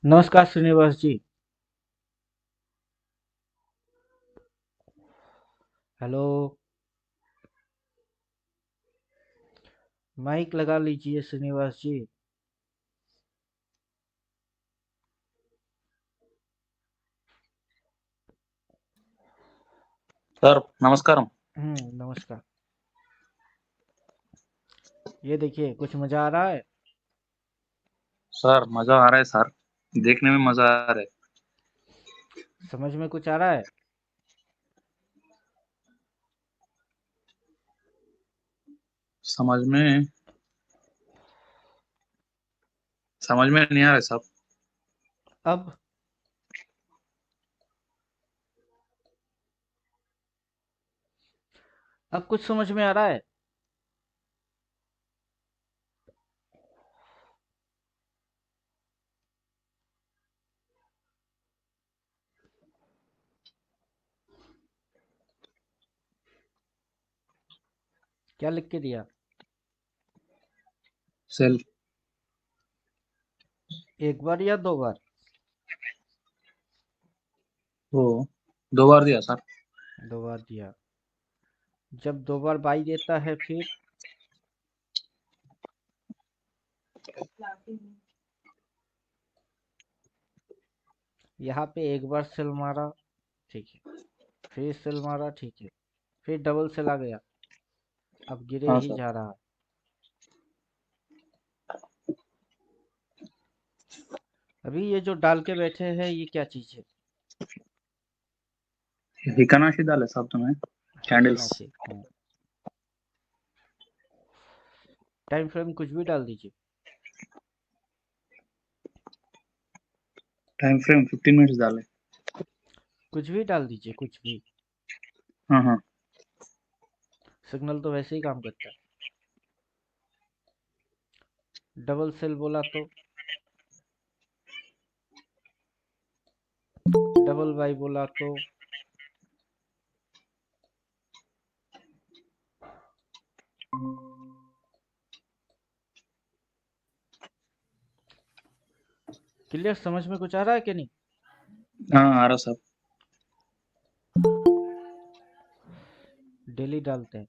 नमस्कार श्रीनिवास जी। Hello. Mic लगा लीजिए श्रीनिवास जी। सर नमस्कार। नमस्कार। ये देखिए कुछ मजा आ रहा है। सर मजा आ रहा है सर। देखने में मजा आ रहा है। समझ में कुछ आ रहा है। समझ में समझ में नहीं आ रहा है साहब। अब अब कुछ समझ में आ रहा है। क्या लिख के दिया। सेल। एक बार या दो बार। वो 2 बार दिया सर। दो बार दिया। जब दो बार बाई देता है फिर यहाँ पे एक बार सेल मारा। ठीक है। फिर सेल मारा। ठीक है। फिर डबल सेल आ गया। अब गिरे हाँ ही सर। जा रहा है। अभी ये जो डाल के बैठे हैं ये क्या चीज है। हिकानाशी डाले साहब तुम्हें। कैंडल्स। फिबोनाची। टाइम फ्रेम कुछ भी डाल दीजिए। टाइम फ्रेम 15 मिनट्स डाले। कुछ भी डाल दीजिए कुछ भी। हाँ हाँ। सिग्नल तो वैसे ही काम करता है। डबल सेल बोला तो डबल बाई बोला तो क्लियर समझ में कुछ आ रहा है कि नहीं। हाँ आ रहा साहब। डेली डालते हैं।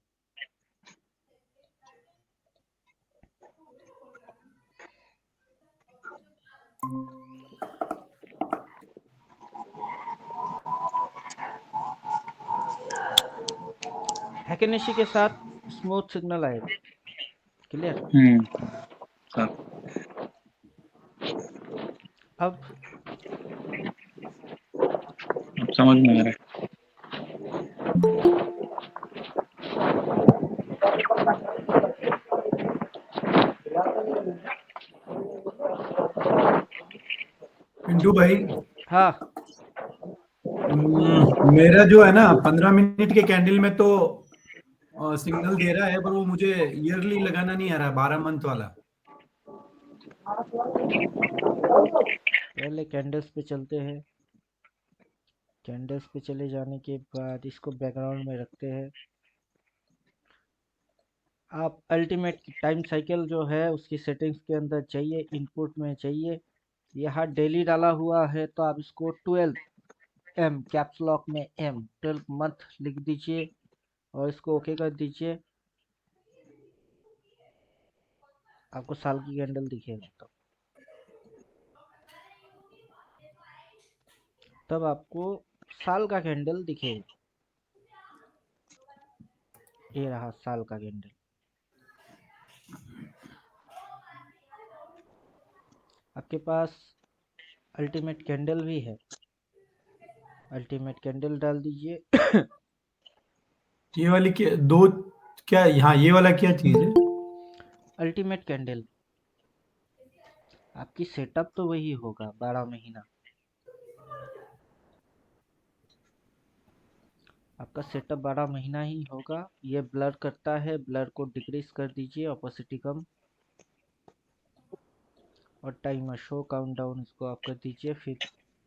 हैकेनेशी के साथ स्मूथ सिग्नल आएगा। क्लियर। सर अब अब समझ में आ रहा पिंटू भाई। हाँ। मेरा जो है ना 15 मिनट के कैंडल में तो सिग्नल दे रहा है, पर वो मुझे ईयरली लगाना नहीं आ रहा, 12 मंथ वाला। पहले कैंडल्स पे चलते हैं। कैंडल्स पे चले जाने के बाद इसको बैकग्राउंड में रखते हैं। आप अल्टीमेट टाइम साइकिल जो है उसकी सेटिंग्स के अंदर चाहिए, इनपुट में चाहिए। यहाँ डेली डाला हुआ है तो आप इसको 12 M कैप्स लॉक में M 12 मंथ लिख दीजिए और इसको ओके कर दीजिए। आपको साल की कैंडल दिखेगा तो तब आपको साल का कैंडल दिखेगा। ये रहा साल का कैंडल। आपके पास अल्टीमेट कैंडल भी है। अल्टीमेट कैंडल डाल दीजिए। ये वाली क्या दो, क्या हाँ ये वाला क्या चीज है? Ultimate candle. आपकी सेटअप तो वही होगा 12 महीना। आपका सेटअप 12 महीना ही होगा। ये ब्लर करता है, ब्लर को डिक्रीज कर दीजिए, ऑपोसिटी कम। और टाइमर शो काउंटडाउन इसको आप कर दीजिए फिर।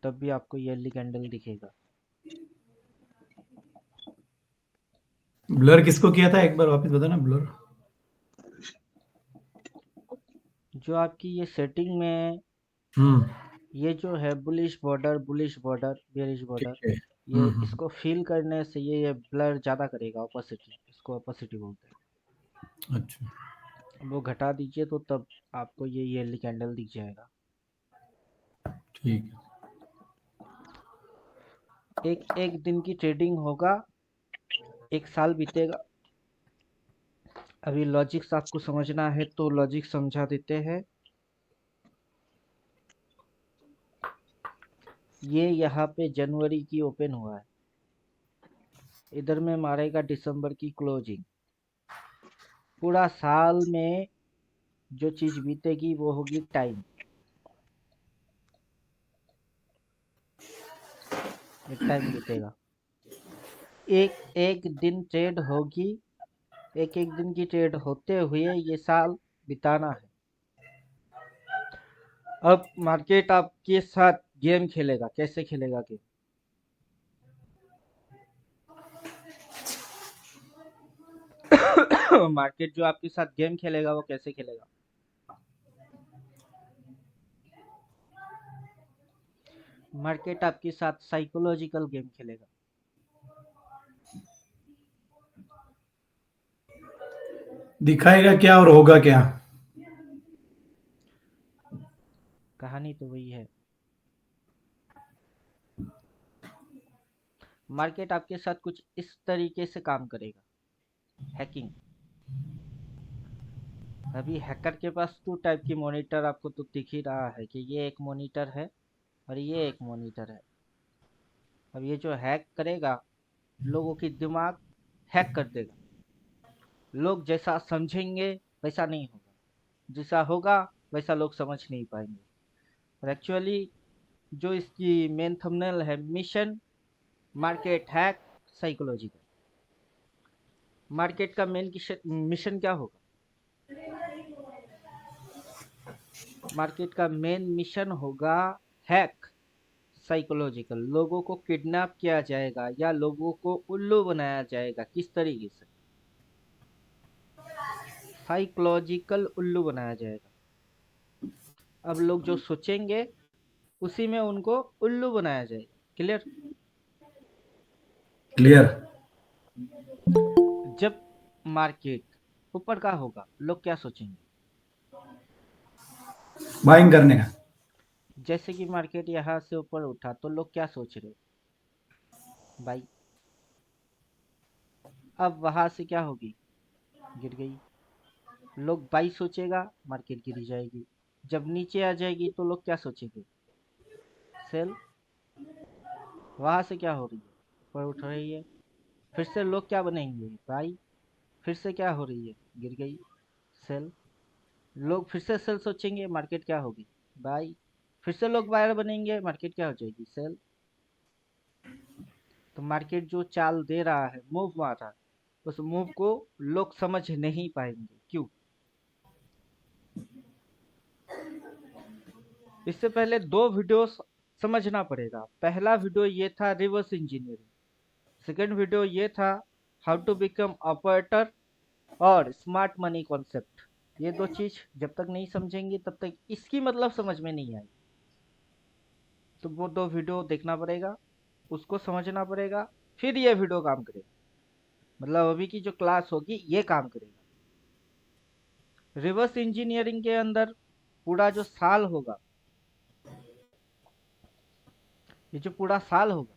तब भी आपको येली कैंडल दिखेगा। ब्लर किसको किया था, एक बार वापस बताना। ब्लर जो आपकी ये सेटिंग में हम्म ये जो है बुलिश बॉर्डर बेरिश ठीक बॉर्डर, है। ये इसको फील करने से ये ब्लर ज़्यादा करेगा, ऑपोसिटी, इसको ऑपोसिटी बोलते हैं। अच्छा, अब वो घटा दीजिए तो तब आपको ये येली कैंडल दिख जाएगा। ठीक है। एक एक दिन की ट्रेडिंग होगा, एक साल बीतेगा। अभी लॉजिक्स आपको समझना है तो लॉजिक समझा देते हैं। ये यहाँ पे जनवरी की ओपन हुआ है, इधर में मारेगा दिसंबर की क्लोजिंग। पूरा साल में जो चीज बीतेगी वो होगी टाइम। एक टाइम बीतेगा, एक एक दिन ट्रेड होगी, एक एक दिन की ट्रेड होते हुए ये साल बिताना है। अब मार्केट आपके साथ गेम खेलेगा, कैसे खेलेगा गेम? मार्केट जो आपके साथ गेम खेलेगा वो कैसे खेलेगा? मार्केट आपके साथ साइकोलॉजिकल गेम खेलेगा। दिखाएगा क्या और होगा क्या? कहानी तो वही है। मार्केट आपके साथ कुछ इस तरीके से काम करेगा, हैकिंग। अभी हैकर के पास 2 टाइप की मॉनिटर आपको तो दिख ही रहा है कि ये एक मॉनिटर है और ये एक मॉनिटर है। अब ये जो हैक करेगा, लोगों की दिमाग हैक कर देगा। लोग जैसा समझेंगे वैसा नहीं होगा, जैसा होगा वैसा लोग समझ नहीं पाएंगे। और एक्चुअली जो इसकी मेन थंबनेल है, mission market hack psychological. Market का मेन मिशन क्या होगा? मार्केट का मेन मिशन होगा हैक साइकोलॉजिकल। लोगों को किडनैप किया जाएगा या लोगों को उल्लू बनाया जाएगा। किस तरीके से? साइकोलॉजिकल उल्लू बनाया जाएगा। अब लोग जो सोचेंगे उसी में उनको उल्लू बनाया जाएगा। क्लियर? क्लियर। जब मार्केट ऊपर का होगा, लोग क्या सोचेंगे? बाइंग करने का। जैसे कि मार्केट यहाँ से ऊपर उठा तो लोग क्या सोच रहे? बाई। अब वहां से क्या होगी? गिर गई। लोग बाई सोचेगा, मार्केट गिरी जाएगी। जब नीचे आ जाएगी तो लोग क्या सोचेंगे? सेल। वहां से क्या हो रही है? ऊपर उठ रही है। फिर से लोग क्या बनेंगे? बाई। फिर से क्या हो रही है? गिर गई। सेल। लोग फिर से सेल सोचेंगे, मार्केट क्या होगी? बाई। फिर से लोग बायर बनेंगे, मार्केट क्या हो जाएगी? सेल। तो मार्केट जो चाल दे रहा है, मूव मार रहा है, उस मूव को लोग समझ नहीं पाएंगे। क्यों? इससे पहले 2 वीडियो समझना पड़ेगा। पहला वीडियो ये था रिवर्स इंजीनियरिंग, सेकंड वीडियो ये था हाउ टू बिकम ऑपरेटर और स्मार्ट मनी कॉन्सेप्ट। ये 2 चीज जब तक नहीं समझेंगे तब तक इसकी मतलब समझ में नहीं आएगी। तो वो 2 वीडियो देखना पड़ेगा, उसको समझना पड़ेगा, फिर ये वीडियो काम करेगा। मतलब अभी की जो क्लास होगी ये काम करेगा। रिवर्स इंजीनियरिंग के अंदर पूरा जो साल होगा, ये जो पूरा साल होगा,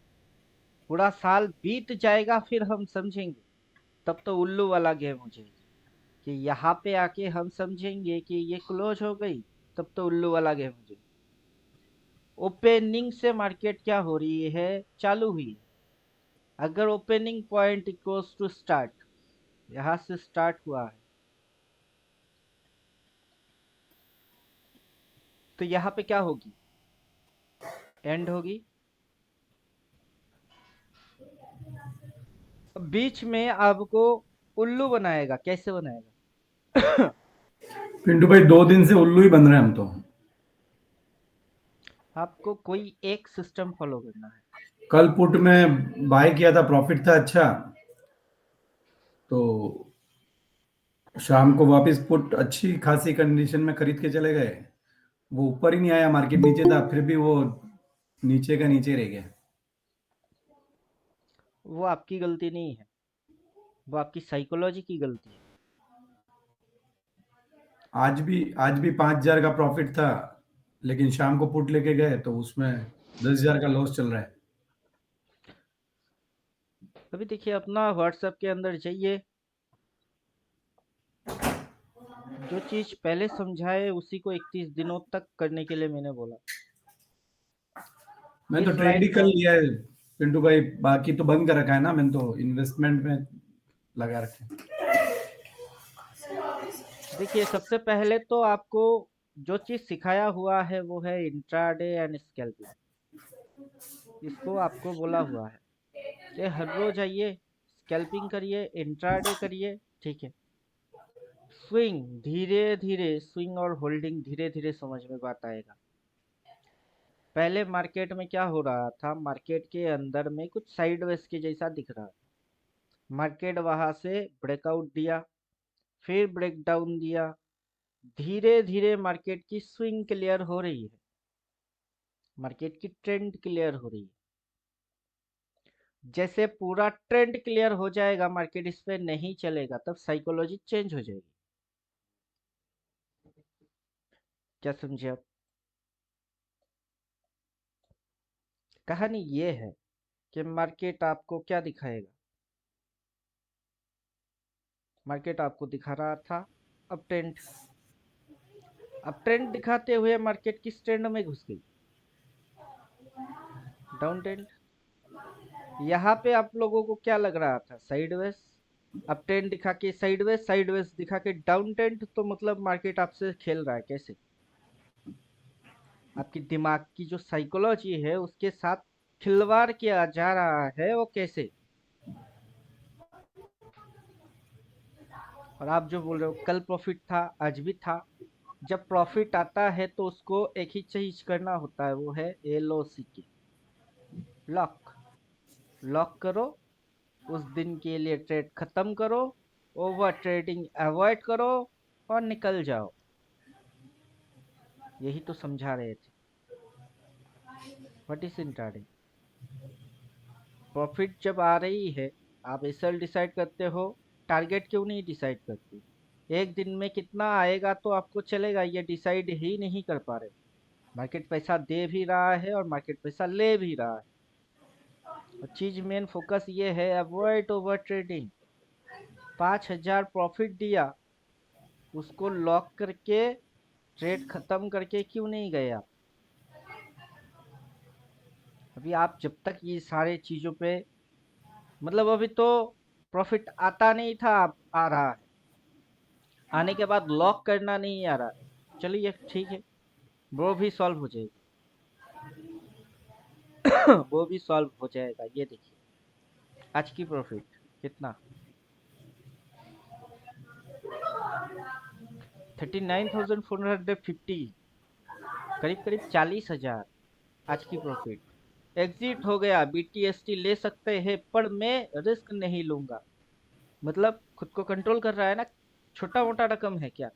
पूरा साल बीत जाएगा फिर हम समझेंगे। तब तो उल्लू वाला गेम हो जाएगी कि यहाँ पे आके हम समझेंगे कि ये क्लोज हो गई, तब तो उल्लू वाला गेम हो जाएगी। ओपनिंग से मार्केट क्या हो रही है? चालू हुई है। अगर opening point equals to start, यहाँ से स्टार्ट हुआ है, तो यहाँ पे क्या होगी? एंड होगी। बीच में आपको उल्लू बनाएगा। कैसे बनाएगा? पिंटू भाई 2 दिन से उल्लू ही बन रहे हैं हम तो। आपको कोई एक सिस्टम फॉलो करना है। कल पुट में बाय किया था, प्रॉफिट था अच्छा, तो शाम को वापस पुट अच्छी खासी कंडीशन में खरीद के चले गए, वो ऊपर ही नहीं आया, मार्केट नीचे था, फिर भी वो नीचे का नीचे रह गया। वो आपकी गलती नहीं है, वो आपकी साइकोलॉजी की गलती है। आज भी 5,000 का प्रॉफिट था, लेकिन शाम को पुट लेके गए तो उसमें 10,000 का लॉस चल रहा है। अभी देखिए, अपना व्हाट्सएप के अंदर जाइए, जो चीज पहले समझाए उसी को 31 दिनों तक करने के लिए मैंने बोला। मैं तो इस ट्रेड ही लाइट कर को लिया है पिंटू भाई, बाकी तो बंद कर रखा है ना, मैंने तो इन्वेस्टमेंट में लगा रखे हैं। देखिए, सबसे पहले तो आपको जो चीज सिखाया हुआ है वो है इंट्राडे एंड स्कैल्पिंग। इसको आपको बोला हुआ है कि हर रोज आइए, स्कैल्पिंग करिए, इंट्राडे करिए, ठीक है। स्विंग धीरे धीरे, स्विंग और होल्डिंग धीरे धीरे समझ में बात आएगा। पहले मार्केट में क्या हो रहा था, मार्केट के अंदर में कुछ साइडवेज के जैसा दिख रहा था। मार्केट वहां से ब्रेकआउट दिया, फिर ब्रेकडाउन दिया, धीरे धीरे मार्केट की स्विंग क्लियर हो रही है, मार्केट की ट्रेंड क्लियर हो रही है। जैसे पूरा ट्रेंड क्लियर हो जाएगा, मार्केट इस पे नहीं चलेगा, तब साइकोलॉजी चेंज हो जाएगी। क्या समझे आप? कहानी ये है कि मार्केट आपको क्या दिखाएगा। मार्केट आपको दिखा रहा था अब ट्रेंड, अब ट्रेंड दिखाते हुए मार्केट किस ट्रेंड में घुस गई, डाउन ट्रेंड। यहाँ पे आप लोगों को क्या लग रहा था, साइडवेज। अब ट्रेंड दिखा के साइडवेज, साइडवेज दिखा के डाउन ट्रेंड, तो मतलब मार्केट आपसे खेल रहा है कैसे। आपकी दिमाग की जो साइकोलॉजी है उसके साथ खिलवाड़ किया जा रहा है, वो कैसे। और आप जो बोल रहे हो कल प्रॉफिट था, आज भी था। जब प्रॉफिट आता है तो उसको एक ही चीज करना होता है, वो है LOC की, लॉक। लॉक करो, उस दिन के लिए ट्रेड खत्म करो, ओवर ट्रेडिंग अवॉइड करो और निकल जाओ। यही तो समझा रहे थे। What is intraday? प्रॉफिट जब आ रही है, आप एसएल डिसाइड करते हो, टारगेट क्यों नहीं डिसाइड करते। एक दिन में कितना आएगा तो आपको चलेगा, ये डिसाइड ही नहीं कर पा रहे। मार्केट पैसा दे भी रहा है और मार्केट पैसा ले भी रहा है। और चीज मेन फोकस ये है, अवॉइड ओवर ट्रेडिंग। 5,000 प्रॉफिट दिया, उसको लॉक करके ट्रेड खत्म करके क्यों नहीं गए आप। अभी आप जब तक ये सारे चीजों पे, मतलब अभी तो प्रॉफिट आता नहीं था, अब आ रहा है, आने के बाद लॉक करना नहीं आ रहा। चलिए ठीक है, वो भी सॉल्व हो जाएगा। वो भी सॉल्व हो जाएगा। ये देखिए, आज की प्रॉफिट कितना, 39,450, करीब करीब 40,000 आज की प्रॉफिट। एग्जिट हो गया, BTST ले सकते हैं पर मैं रिस्क नहीं लूंगा। मतलब खुद को कंट्रोल कर रहा है ना, छोटा मोटा रकम है क्या।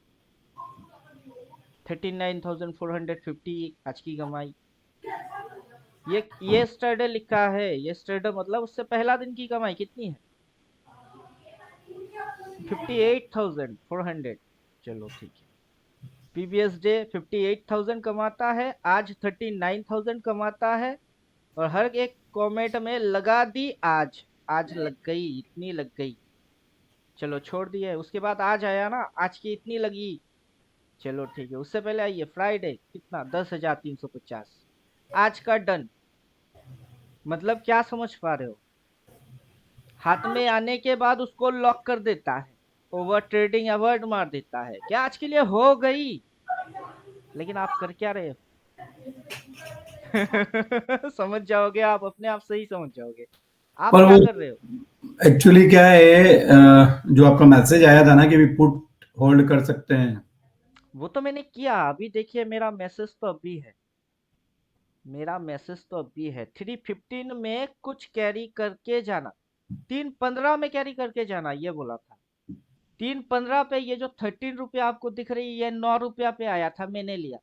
39,450 आज की कमाई। ये स्टर्डे लिखा है, ये स्टर्डे मतलब उससे पहला दिन की कमाई कितनी है, 58,400। चलो ठीक है, प्रीवियस डे 58,000 कमाता है, आज 39,000 कमाता है। और हर एक कमेंट में लगा दी आज, आज लग गई, इतनी लग गई, चलो छोड़ दिए। उसके बाद आज आया ना, आज की इतनी लगी, चलो ठीक है। उससे पहले आइए फ्राइडे, कितना, 10,350, आज का डन। मतलब क्या समझ पा रहे हो, हाथ में आने के बाद उसको लॉक कर देता है, ओवर ट्रेडिंग अवॉइड मार देता है, क्या आज के लिए हो गई। लेकिन आप कर क्या रहे हो। समझ जाओगे, आप अपने आप से ही समझ जाओगे आप पर क्या वो कर रहे हो। एक्चुअली क्या है, जो आपका मैसेज आया था ना कि भी पुट होल्ड कर सकते हैं। वो तो मैंने किया, अभी देखिए मेरा मैसेज तो अभी है, मेरा मैसेज तो अभी है। 315 में कुछ कैरी करके जाना, 315 में कैरी करके जाना, ये बोला था। 315 पे ये जो 13 रुपया आपको दिख रही है, ये 9 रुपया पे आया था, मैंने लिया।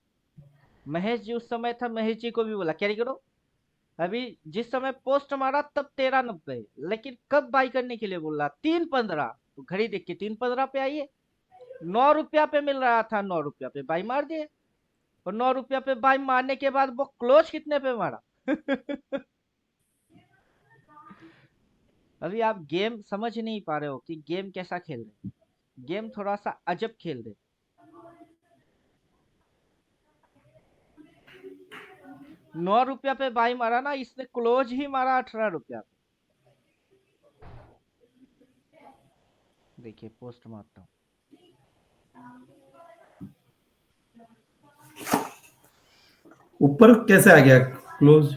महेश जी उस समय था, महेश जी को भी बोला कैरी करो। अभी जिस समय पोस्ट मारा तब 13.90, लेकिन कब बाई करने के लिए बोल रहा 3.15, तो घड़ी देख के 3.15 पे आइए। 9 रुपया पे मिल रहा था, 9 रुपया पे बाई मार दिए। और 9 रुपया पे बाई मारने के बाद वो क्लोज कितने पे मारा? अभी आप गेम समझ नहीं पा रहे हो कि गेम कैसा खेल रहे। गेम थोड़ा सा अजब खेल रहे। 9 रुपया पे बाई मारा ना, इसने क्लोज ही मारा 18 रुपया पे। देखिए पोस्ट मारता हूँ। ऊपर कैसे आ गया क्लोज?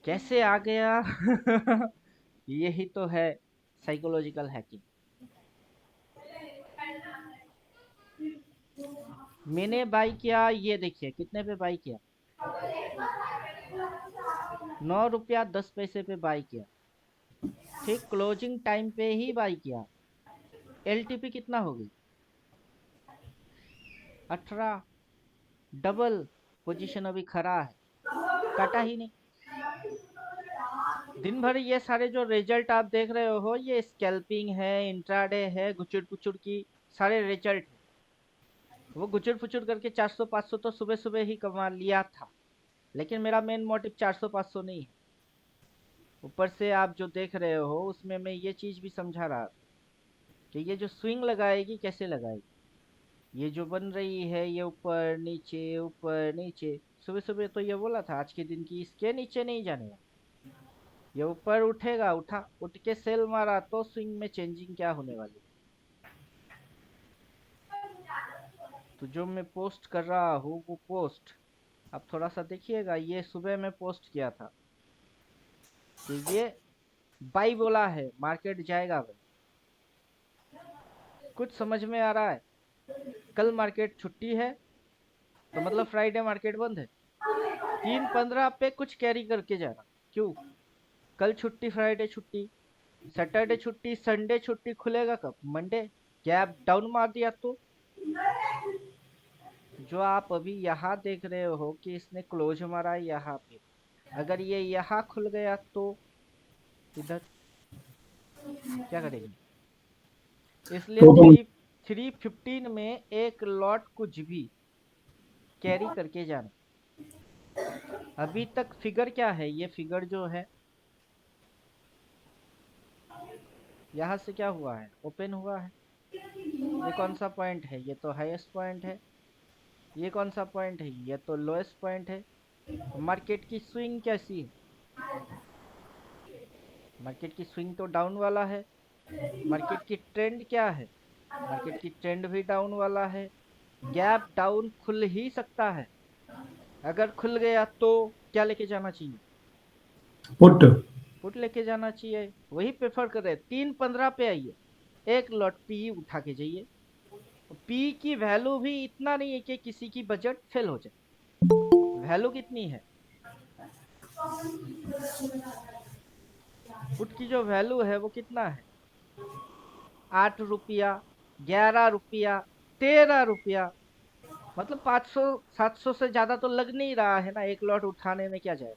कैसे आ गया? यही तो है साइकोलॉजिकल हैकिंग। मैंने बाई किया, ये देखिए कितने पे बाई किया, 9 रुपया 10 पैसे पे बाई किया। ठीक क्लोजिंग टाइम पे ही बाई किया। एलटीपी कितना हो गई? 18। डबल पोजीशन अभी खड़ा है, काटा ही नहीं। दिन भर ये सारे जो रिजल्ट आप देख रहे हो, ये स्कैल्पिंग है, इंट्राडे है, गुचुर पुचुर की सारे रिजल्ट है। वो गुचुर पुचुर करके 400-500 तो सुबह सुबह ही कमा लिया था, लेकिन मेरा मेन मोटिव 400-500 नहीं है। ऊपर से आप जो देख रहे हो उसमें मैं ये चीज भी समझा रहा था कि ये जो स्विंग लगाएगी कैसे लगाएगी। ये जो बन रही है, ये ऊपर नीचे, सुबह सुबह तो ये बोला था आज के दिन की इसके नीचे नहीं जाने। ये ऊपर उठेगा, उठ के सेल मारा तो स्विंग में चेंजिंग क्या होने वाली। तो जो मैं पोस्ट कर रहा हूँ वो पोस्ट आप थोड़ा सा देखिएगा। ये सुबह में पोस्ट किया था कि ये बाई बोला है, मार्केट जाएगा भाई। कुछ समझ में आ रहा है? कल मार्केट छुट्टी है तो मतलब फ्राइडे मार्केट बंद है। 3.15 पे कुछ कैरी करके जाना। क्यों? कल छुट्टी, फ्राइडे छुट्टी, सैटरडे छुट्टी, संडे छुट्टी, खुलेगा कब? मंडे। गैप डाउन मार दिया तो जो आप अभी यहाँ देख रहे हो कि इसने क्लोज मारा यहाँ पे, अगर ये यहाँ खुल गया तो इधर क्या करेंगे? इसलिए तो तुम 315 में एक लॉट कुछ भी कैरी करके जाना। अभी तक फिगर क्या है? ये फिगर जो है यहाँ से क्या हुआ है? ओपन हुआ है। ये कौन सा पॉइंट है? ये तो हाईएस्ट पॉइंट है। ये कौन सा पॉइंट है? ये तो लोएस्ट पॉइंट है। मार्केट की स्विंग कैसी है? मार्केट की स्विंग तो डाउन वाला है। मार्केट की ट्रेंड क्या है? मार्केट की ट्रेंड भी डाउन वाला है। गैप डाउन खुल ही सकता है। अगर खुल गया तो क्या लेके जाना चाहिए? पुट। पुट लेके जाना चाहिए। वही प्रेफर कर रहे हैं। 3.15 पे आइए, एक लॉट पी उठा के जाइए। पी की वैल्यू भी इतना नहीं है कि किसी की बजट फेल हो जाए। वैल्यू कितनी है? पुट की जो वैल्यू है वो कितना है? 8 रुपया, 11 रुपया, 13 रुपया। मतलब 500-700 से ज्यादा तो लग नहीं रहा है ना। एक लॉट उठाने में क्या जाएगा?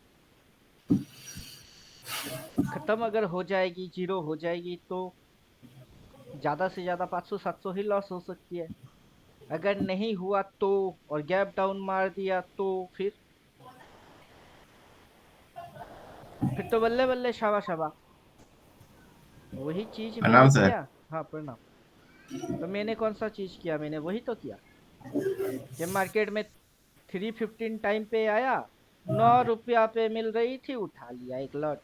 खत्म अगर हो जाएगी, जीरो हो जाएगी तो ज्यादा से ज्यादा 500-700 ही लॉस हो सकती है। अगर नहीं हुआ तो, और गैप डाउन मार दिया तो फिर तो बल्ले बल्ले शाबा शाबा। वही चीज मैंने प्रणाम सर। किया। हाँ प्रणाम। तो मैंने कौन सा चीज किया? मैंने वही तो किया कि मार्केट में 315 टाइम पे आया, 9 रुपया पे मिल रही थी, उठा लिया एक लॉट,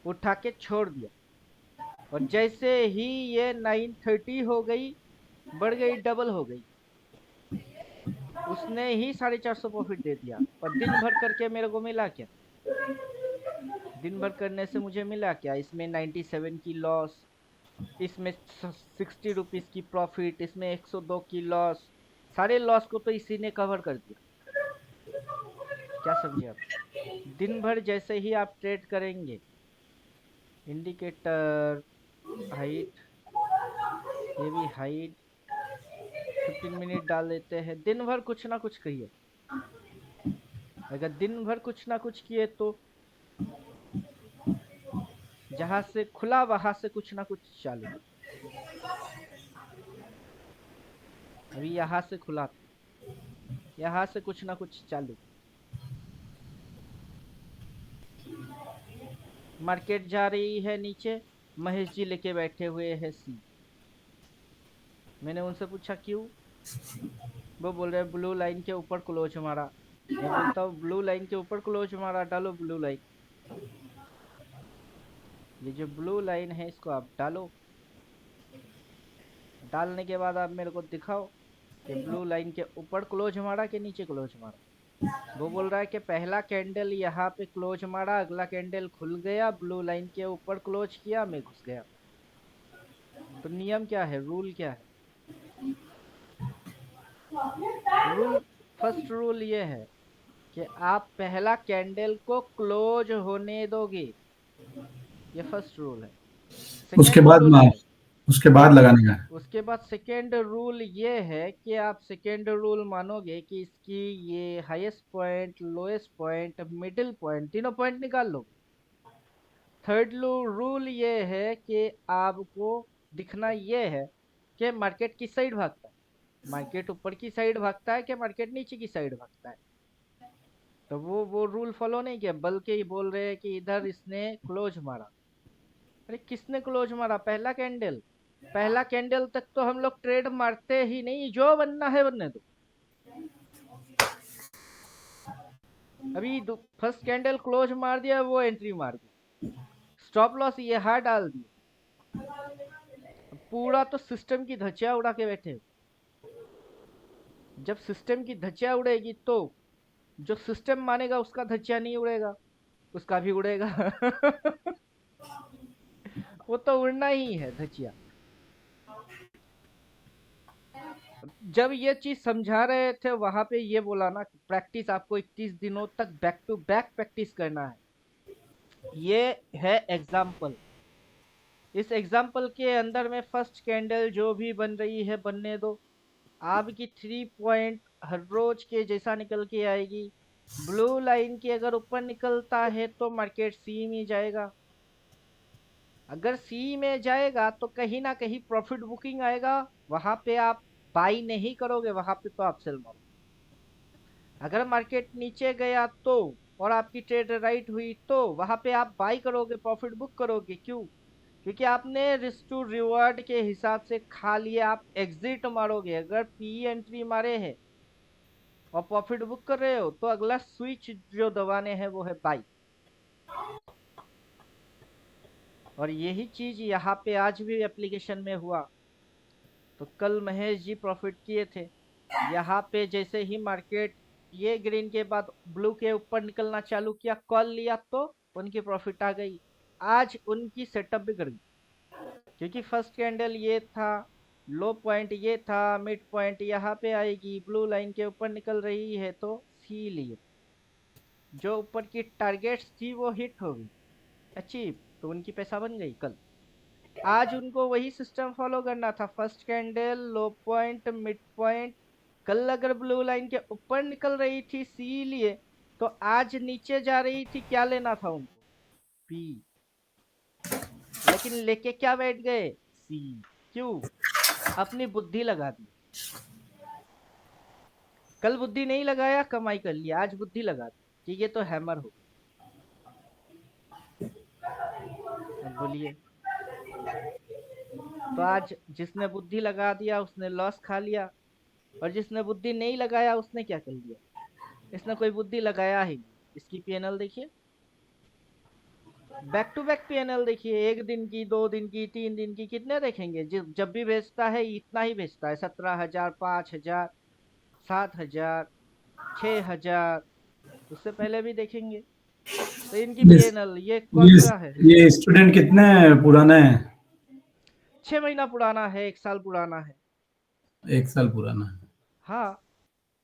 उठा के छोड़ दिया। और जैसे ही ये 930 हो गई, बढ़ गई, डबल हो गई, उसने ही 450 प्रॉफिट दे दिया। और दिन भर करके मेरे को मिला क्या? दिन भर करने से मुझे मिला क्या? इसमें 97 की लॉस, इसमें 60 रुपीज की प्रॉफिट, इसमें 102 की लॉस। सारे लॉस को तो इसी ने कवर कर दिया। क्या समझे आप? दिन भर जैसे ही आप ट्रेड करेंगे, इंडिकेटर हाइट, ये भी हाइट, 15 मिनट डाल देते हैं। दिन भर कुछ ना कुछ करिए। अगर दिन भर कुछ ना कुछ किए तो जहां से खुला वहां से कुछ ना कुछ चालू। अभी यहाँ से खुला, यहाँ से कुछ ना कुछ चालू। मार्केट जा रही है नीचे, महेश जी लेके बैठे हुए हैं सी। मैंने उनसे पूछा क्यों, वो बोल रहे ब्लू लाइन के ऊपर क्लोज मारा। मैं बोलता हूँ ब्लू लाइन के ऊपर क्लोज मारा, डालो ब्लू लाइन। ये जो ब्लू लाइन है इसको आप डालो। डालने के बाद आप मेरे को दिखाओ कि ब्लू लाइन के ऊपर क्लोज मारा कि नीचे क्लोज मारा। वो बोल रहा है कि पहला कैंडल यहाँ पे क्लोज मारा, अगला कैंडल खुल गया, ब्लू लाइन के ऊपर क्लोज किया, मैं घुस गया। तो नियम क्या है, रूल क्या है? रूल, फर्स्ट रूल ये है कि आप पहला कैंडल को क्लोज होने दोगे। ये फर्स्ट रूल है। उसके सेकेंड बाद रूल है, उसके बाद लगाने का। उसके बाद सेकेंड रूल ये है कि आप सेकेंड रूल मानोगे कि इसकी ये highest point, lowest point, middle point, तीनों पॉइंट निकाल लो। थर्ड रूल ये है कि आपको दिखना ये है कि मार्केट किस साइड भागता है। मार्केट ऊपर की साइड भागता है कि मार्केट नीचे की साइड भागता है। तो वो रूल फॉलो नहीं किया, बल्कि बोल रहे हैं कि इधर इसने क्लोज मारा। अरे किसने क्लोज मारा? पहला कैंडल। पहला कैंडल तक तो हम लोग ट्रेड मारते ही नहीं, जो बनना है बनने दो। अभी फर्स्ट कैंडल क्लोज मार दिया, वो एंट्री मार दी, स्टॉप लॉस यहाँ डाल दिया। पूरा तो सिस्टम की धज्जियां उड़ा के बैठे। जब सिस्टम की धज्जियां उड़ेगी तो जो सिस्टम मानेगा उसका धज्जियां नहीं उड़ेगा, उसका भी उड़ेगा। वो तो उड़ना ही है धज्जियां। जब ये चीज समझा रहे थे वहां पे ये बोला ना कि प्रैक्टिस आपको 21 दिनों तक बैक टू बैक प्रैक्टिस करना है। ये है एग्जाम्पल। इस एग्जाम्पल के अंदर में फर्स्ट कैंडल जो भी बन रही है बनने दो। आपकी 3 पॉइंट हर रोज के जैसा निकल के आएगी। ब्लू लाइन की अगर ऊपर निकलता है तो मार्केट सी में जाएगा। अगर सी में जाएगा तो कहीं ना कहीं प्रॉफिट बुकिंग आएगा, वहां पे आप बाई नहीं करोगे, वहां पे तो आप सेल मारो। अगर मार्केट नीचे गया तो और आपकी ट्रेड राइट हुई तो वहां पे आप बाई करोगे, प्रॉफिट बुक करोगे। क्यों? क्योंकि आपने रिस्क टू रिवॉर्ड के हिसाब से खा लिया, आप एग्जिट मारोगे। अगर पी एंट्री मारे हैं और प्रॉफिट बुक कर रहे हो तो अगला स्विच जो दबाने हैं वो है बाई। और यही चीज यहाँ पे आज भी एप्लीकेशन में हुआ। तो कल महेश जी प्रॉफिट किए थे। यहाँ पे जैसे ही मार्केट ये ग्रीन के बाद ब्लू के ऊपर निकलना चालू किया, कॉल लिया तो उनकी प्रॉफिट आ गई। आज उनकी सेटअप भी कर गई, क्योंकि फर्स्ट कैंडल ये था, लो पॉइंट ये था, मिड पॉइंट यहाँ पे आएगी, ब्लू लाइन के ऊपर निकल रही है तो सी लिए। जो ऊपर की टारगेट्स थी वो हिट हो गई, अचीव, तो उनकी पैसा बन गई कल। आज उनको वही सिस्टम फॉलो करना था, फर्स्ट कैंडल, लो पॉइंट, मिड पॉइंट। कल अगर ब्लू लाइन के ऊपर निकल रही थी सी लिए, तो आज नीचे जा रही थी, क्या लेना था उनको? पी। लेकिन लेके क्या बैठ गए? सी। क्यों? अपनी बुद्धि लगा दी। कल बुद्धि नहीं लगाया, कमाई कर लिया। आज बुद्धि लगा दी कि ये तो हैमर हो। अब बोलिए, तो आज जिसने बुद्धि लगा दिया उसने लॉस खा लिया, और जिसने बुद्धि नहीं लगाया उसने क्या कर लिया? इसने कोई बुद्धि लगाया ही नहीं। इसकी पीएनएल देखिए, बैक टू बैक पीएनएल देखिए, 1 दिन की, 2 दिन की, 3 दिन की, कितने देखेंगे? जब भी बेचता है इतना ही बेचता है, 17,000, 5,000, 7,000, 6,000। उससे पहले भी देखेंगे। तो इनकी ये पीएनएल ये कौन सा है? ये स्टूडेंट कितने पुराना है? 6 महीना पुराना है, 1 साल पुराना है। 1 साल पुराना है। हाँ,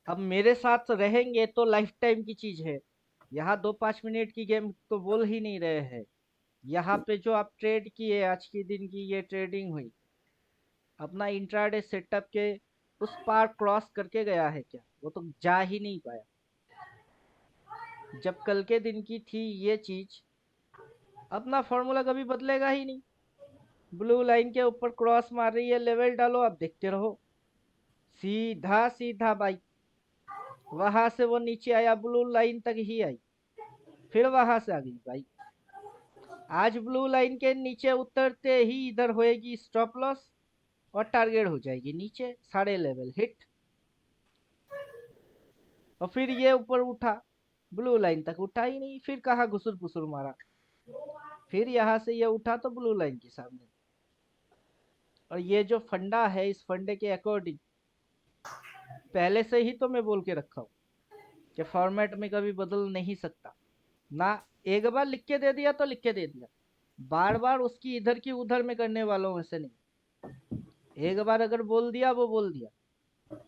अब मेरे साथ रहेंगे तो लाइफ टाइम की चीज है। यहाँ 2-5 मिनट की गेम तो बोल ही नहीं रहे हैं। यहाँ पे जो आप ट्रेड किए, आज के दिन की ये ट्रेडिंग हुई, अपना इंट्राडे सेटअप के उस पार क्रॉस करके गया है क्या? वो तो जा ही नहीं पाया। जब कल के दिन की थी ये चीज, अपना फॉर्मूला कभी बदलेगा ही नहीं। ब्लू लाइन के ऊपर क्रॉस मार रही है, लेवल डालो, आप देखते रहो, सीधा सीधा बाइक वहां से वो नीचे आया, ब्लू लाइन तक ही आई, फिर वहां से आ गई बाइक। आज ब्लू लाइन के नीचे उतरते ही इधर होएगी स्टॉप लॉस और टारगेट हो जाएगी नीचे, सारे लेवल हिट। और फिर ये ऊपर उठा, ब्लू लाइन तक उठा ही नहीं, फिर कहा घुसुर फुसुर मारा, फिर यहाँ से ये उठा तो ब्लू लाइन के सामने। और ये जो फंडा है, इस फंडे के अकॉर्डिंग पहले से ही तो मैं बोल के रखा हूँ कि फॉर्मेट में कभी बदल नहीं सकता ना। एक बार लिख के दे दिया तो लिख के दे दिया, बार बार उसकी इधर की उधर में करने वालों में से नहीं। एक बार अगर बोल दिया, वो बोल दिया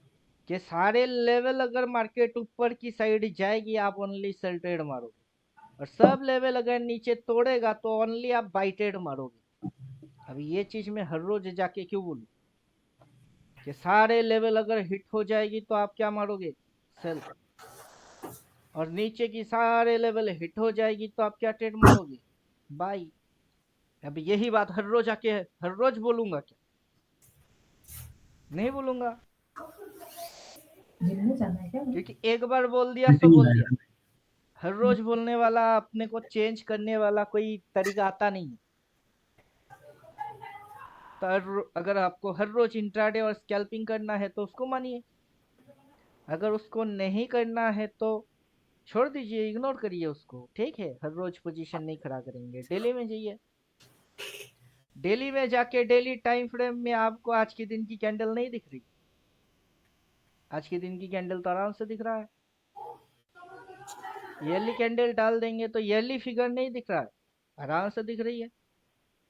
कि सारे लेवल अगर मार्केट ऊपर की साइड जाएगी आप ओनली सेल ट्रेड मारोगे, और सब लेवल अगर नीचे तोड़ेगा तो ओनली आप बाई ट्रेड मारोगे। अभी ये चीज मैं हर रोज जाके क्यों बोलूं कि सारे लेवल अगर हिट हो जाएगी तो आप क्या मारोगे? सेल। और नीचे की सारे लेवल हिट हो जाएगी तो आप क्या ट्रेड मारोगे? बाई। अब यही बात हर रोज आके हर रोज बोलूंगा क्या? नहीं बोलूंगा, क्योंकि एक बार बोल दिया सो बोल दिया। हर रोज बोलने वाला, अपने को चेंज करने वाला कोई तरीका आता नहीं है। तो अगर आपको हर रोज इंट्राडे और स्कैल्पिंग करना है तो उसको मानिए, अगर उसको नहीं करना है तो छोड़ दीजिए, इग्नोर करिए उसको। ठीक है, हर रोज पोजीशन नहीं खड़ा करेंगे, डेली में जाइए। डेली में जाके डेली टाइम फ्रेम में आपको आज के दिन की कैंडल नहीं दिख रही? आज के दिन की कैंडल तो आराम से दिख रहा है। ईयरली कैंडल डाल देंगे तो ईयरली फिगर नहीं दिख रहा है, आराम से दिख रही है।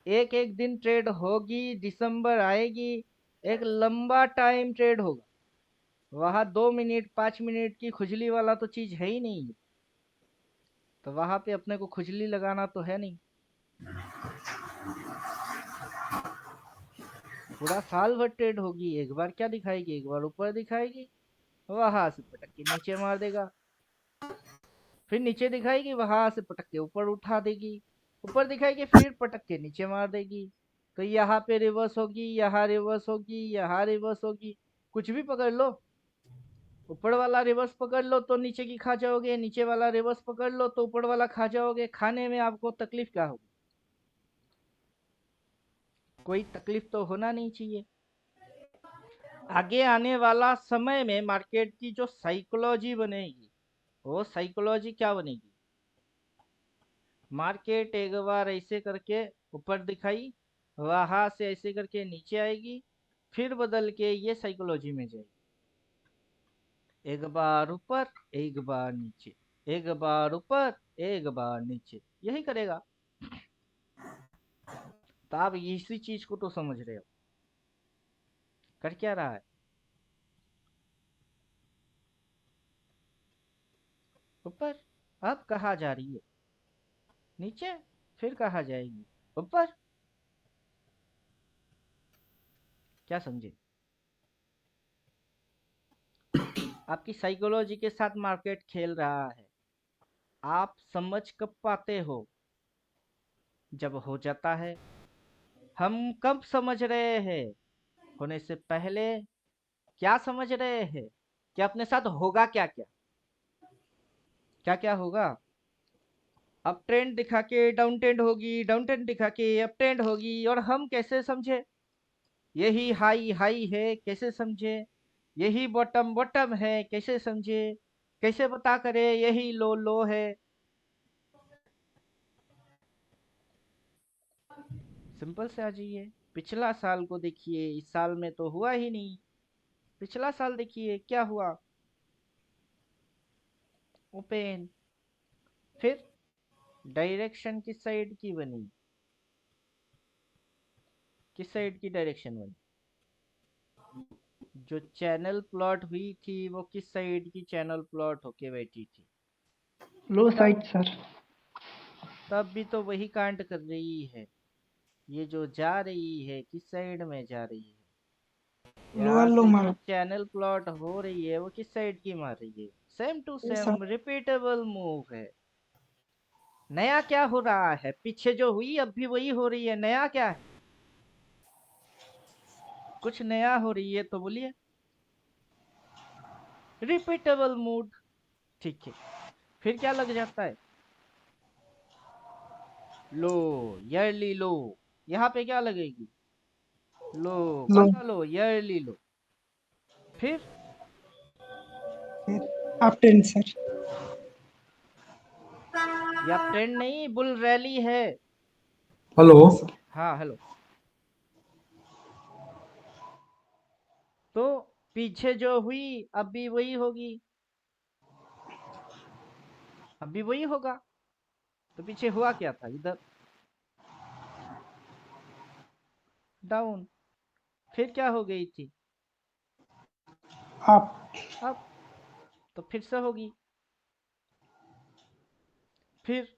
एक एक दिन ट्रेड होगी, दिसंबर आएगी, एक लंबा टाइम ट्रेड होगा, वहां 2 मिनट 5 मिनट की खुजली वाला तो चीज है ही नहीं है। तो वहां पे अपने को खुजली लगाना तो है नहीं। पूरा साल भर ट्रेड होगी, एक बार क्या दिखाएगी? एक बार ऊपर दिखाएगी, वहां से पटक के नीचे मार देगा, फिर नीचे दिखाएगी, वहां से पटक के ऊपर उठा देगी, ऊपर दिखाएगी, फिर पटक के नीचे मार देगी। तो यहाँ पे रिवर्स होगी, यहाँ रिवर्स होगी, यहाँ रिवर्स होगी, कुछ भी पकड़ लो। ऊपर वाला रिवर्स पकड़ लो तो नीचे की खा जाओगे, नीचे वाला रिवर्स पकड़ लो तो ऊपर वाला खा जाओगे। खाने में आपको तकलीफ क्या होगी? कोई तकलीफ तो होना नहीं चाहिए। आगे आने वाला समय में मार्केट की जो साइकोलॉजी बनेगी, वो साइकोलॉजी क्या बनेगी? मार्केट एक बार ऐसे करके ऊपर दिखाई, वहां से ऐसे करके नीचे आएगी, फिर बदल के ये साइकोलॉजी में जाएगी, एक बार ऊपर एक बार नीचे, एक बार ऊपर एक बार नीचे, यही करेगा। तो आप इसी चीज को तो समझ रहे हो, कर क्या रहा है? ऊपर, अब कहाँ जा रही है? नीचे, फिर कहाँ जाएगी? ऊपर। क्या समझे? आपकी साइकोलॉजी के साथ मार्केट खेल रहा है। आप समझ कब पाते हो? जब हो जाता है। हम कब समझ रहे हैं? होने से पहले। क्या समझ रहे हैं कि अपने साथ होगा क्या क्या? क्या क्या होगा? अप ट्रेंड दिखा के डाउन ट्रेंड होगी, डाउन ट्रेंड दिखा के अप ट्रेंड होगी, और हम कैसे समझे? यही हाई हाई है, कैसे समझे? यही बॉटम बॉटम है, कैसे समझे? कैसे पता करे यही लो लो है? सिंपल से आ जाइए, पिछला साल को देखिए, इस साल में तो हुआ ही नहीं। पिछला साल देखिए क्या हुआ? ओपन, फिर डायरेक्शन किस साइड की बनी? किस साइड की डायरेक्शन बनी? जो चैनल प्लॉट हुई थी वो किस साइड की चैनल प्लॉट होके बैठी थी? लो साइड सर। तब भी तो वही कांड कर रही है। ये जो जा रही है किस साइड में जा रही है? लोअर यहाँ लो से मार जो चैनल प्लॉट हो रही है वो किस साइड की मार रही है? सेम टू ये सेम सर रिपीटेबल मूव है। नया क्या हो रहा है? पीछे जो हुई अब भी वही हो रही है, नया क्या है? कुछ नया हो रही है तो बोलिए। रिपीटेबल मूव, ठीक है। फिर क्या लग जाता है? लो, ईयरली लो। यहाँ पे क्या लगेगी? लो, लो कौन सा लो? ईयरली लो। फिर अप ट्रेंड सर या ट्रेंड नहीं, बुल रैली है। हेलो। सर हाँ हेलो। तो पीछे जो हुई अब भी वही होगी, अब भी वही होगा। तो पीछे हुआ क्या था? इधर डाउन, फिर क्या हो गई थी? अप अब तो फिर से होगी, फिर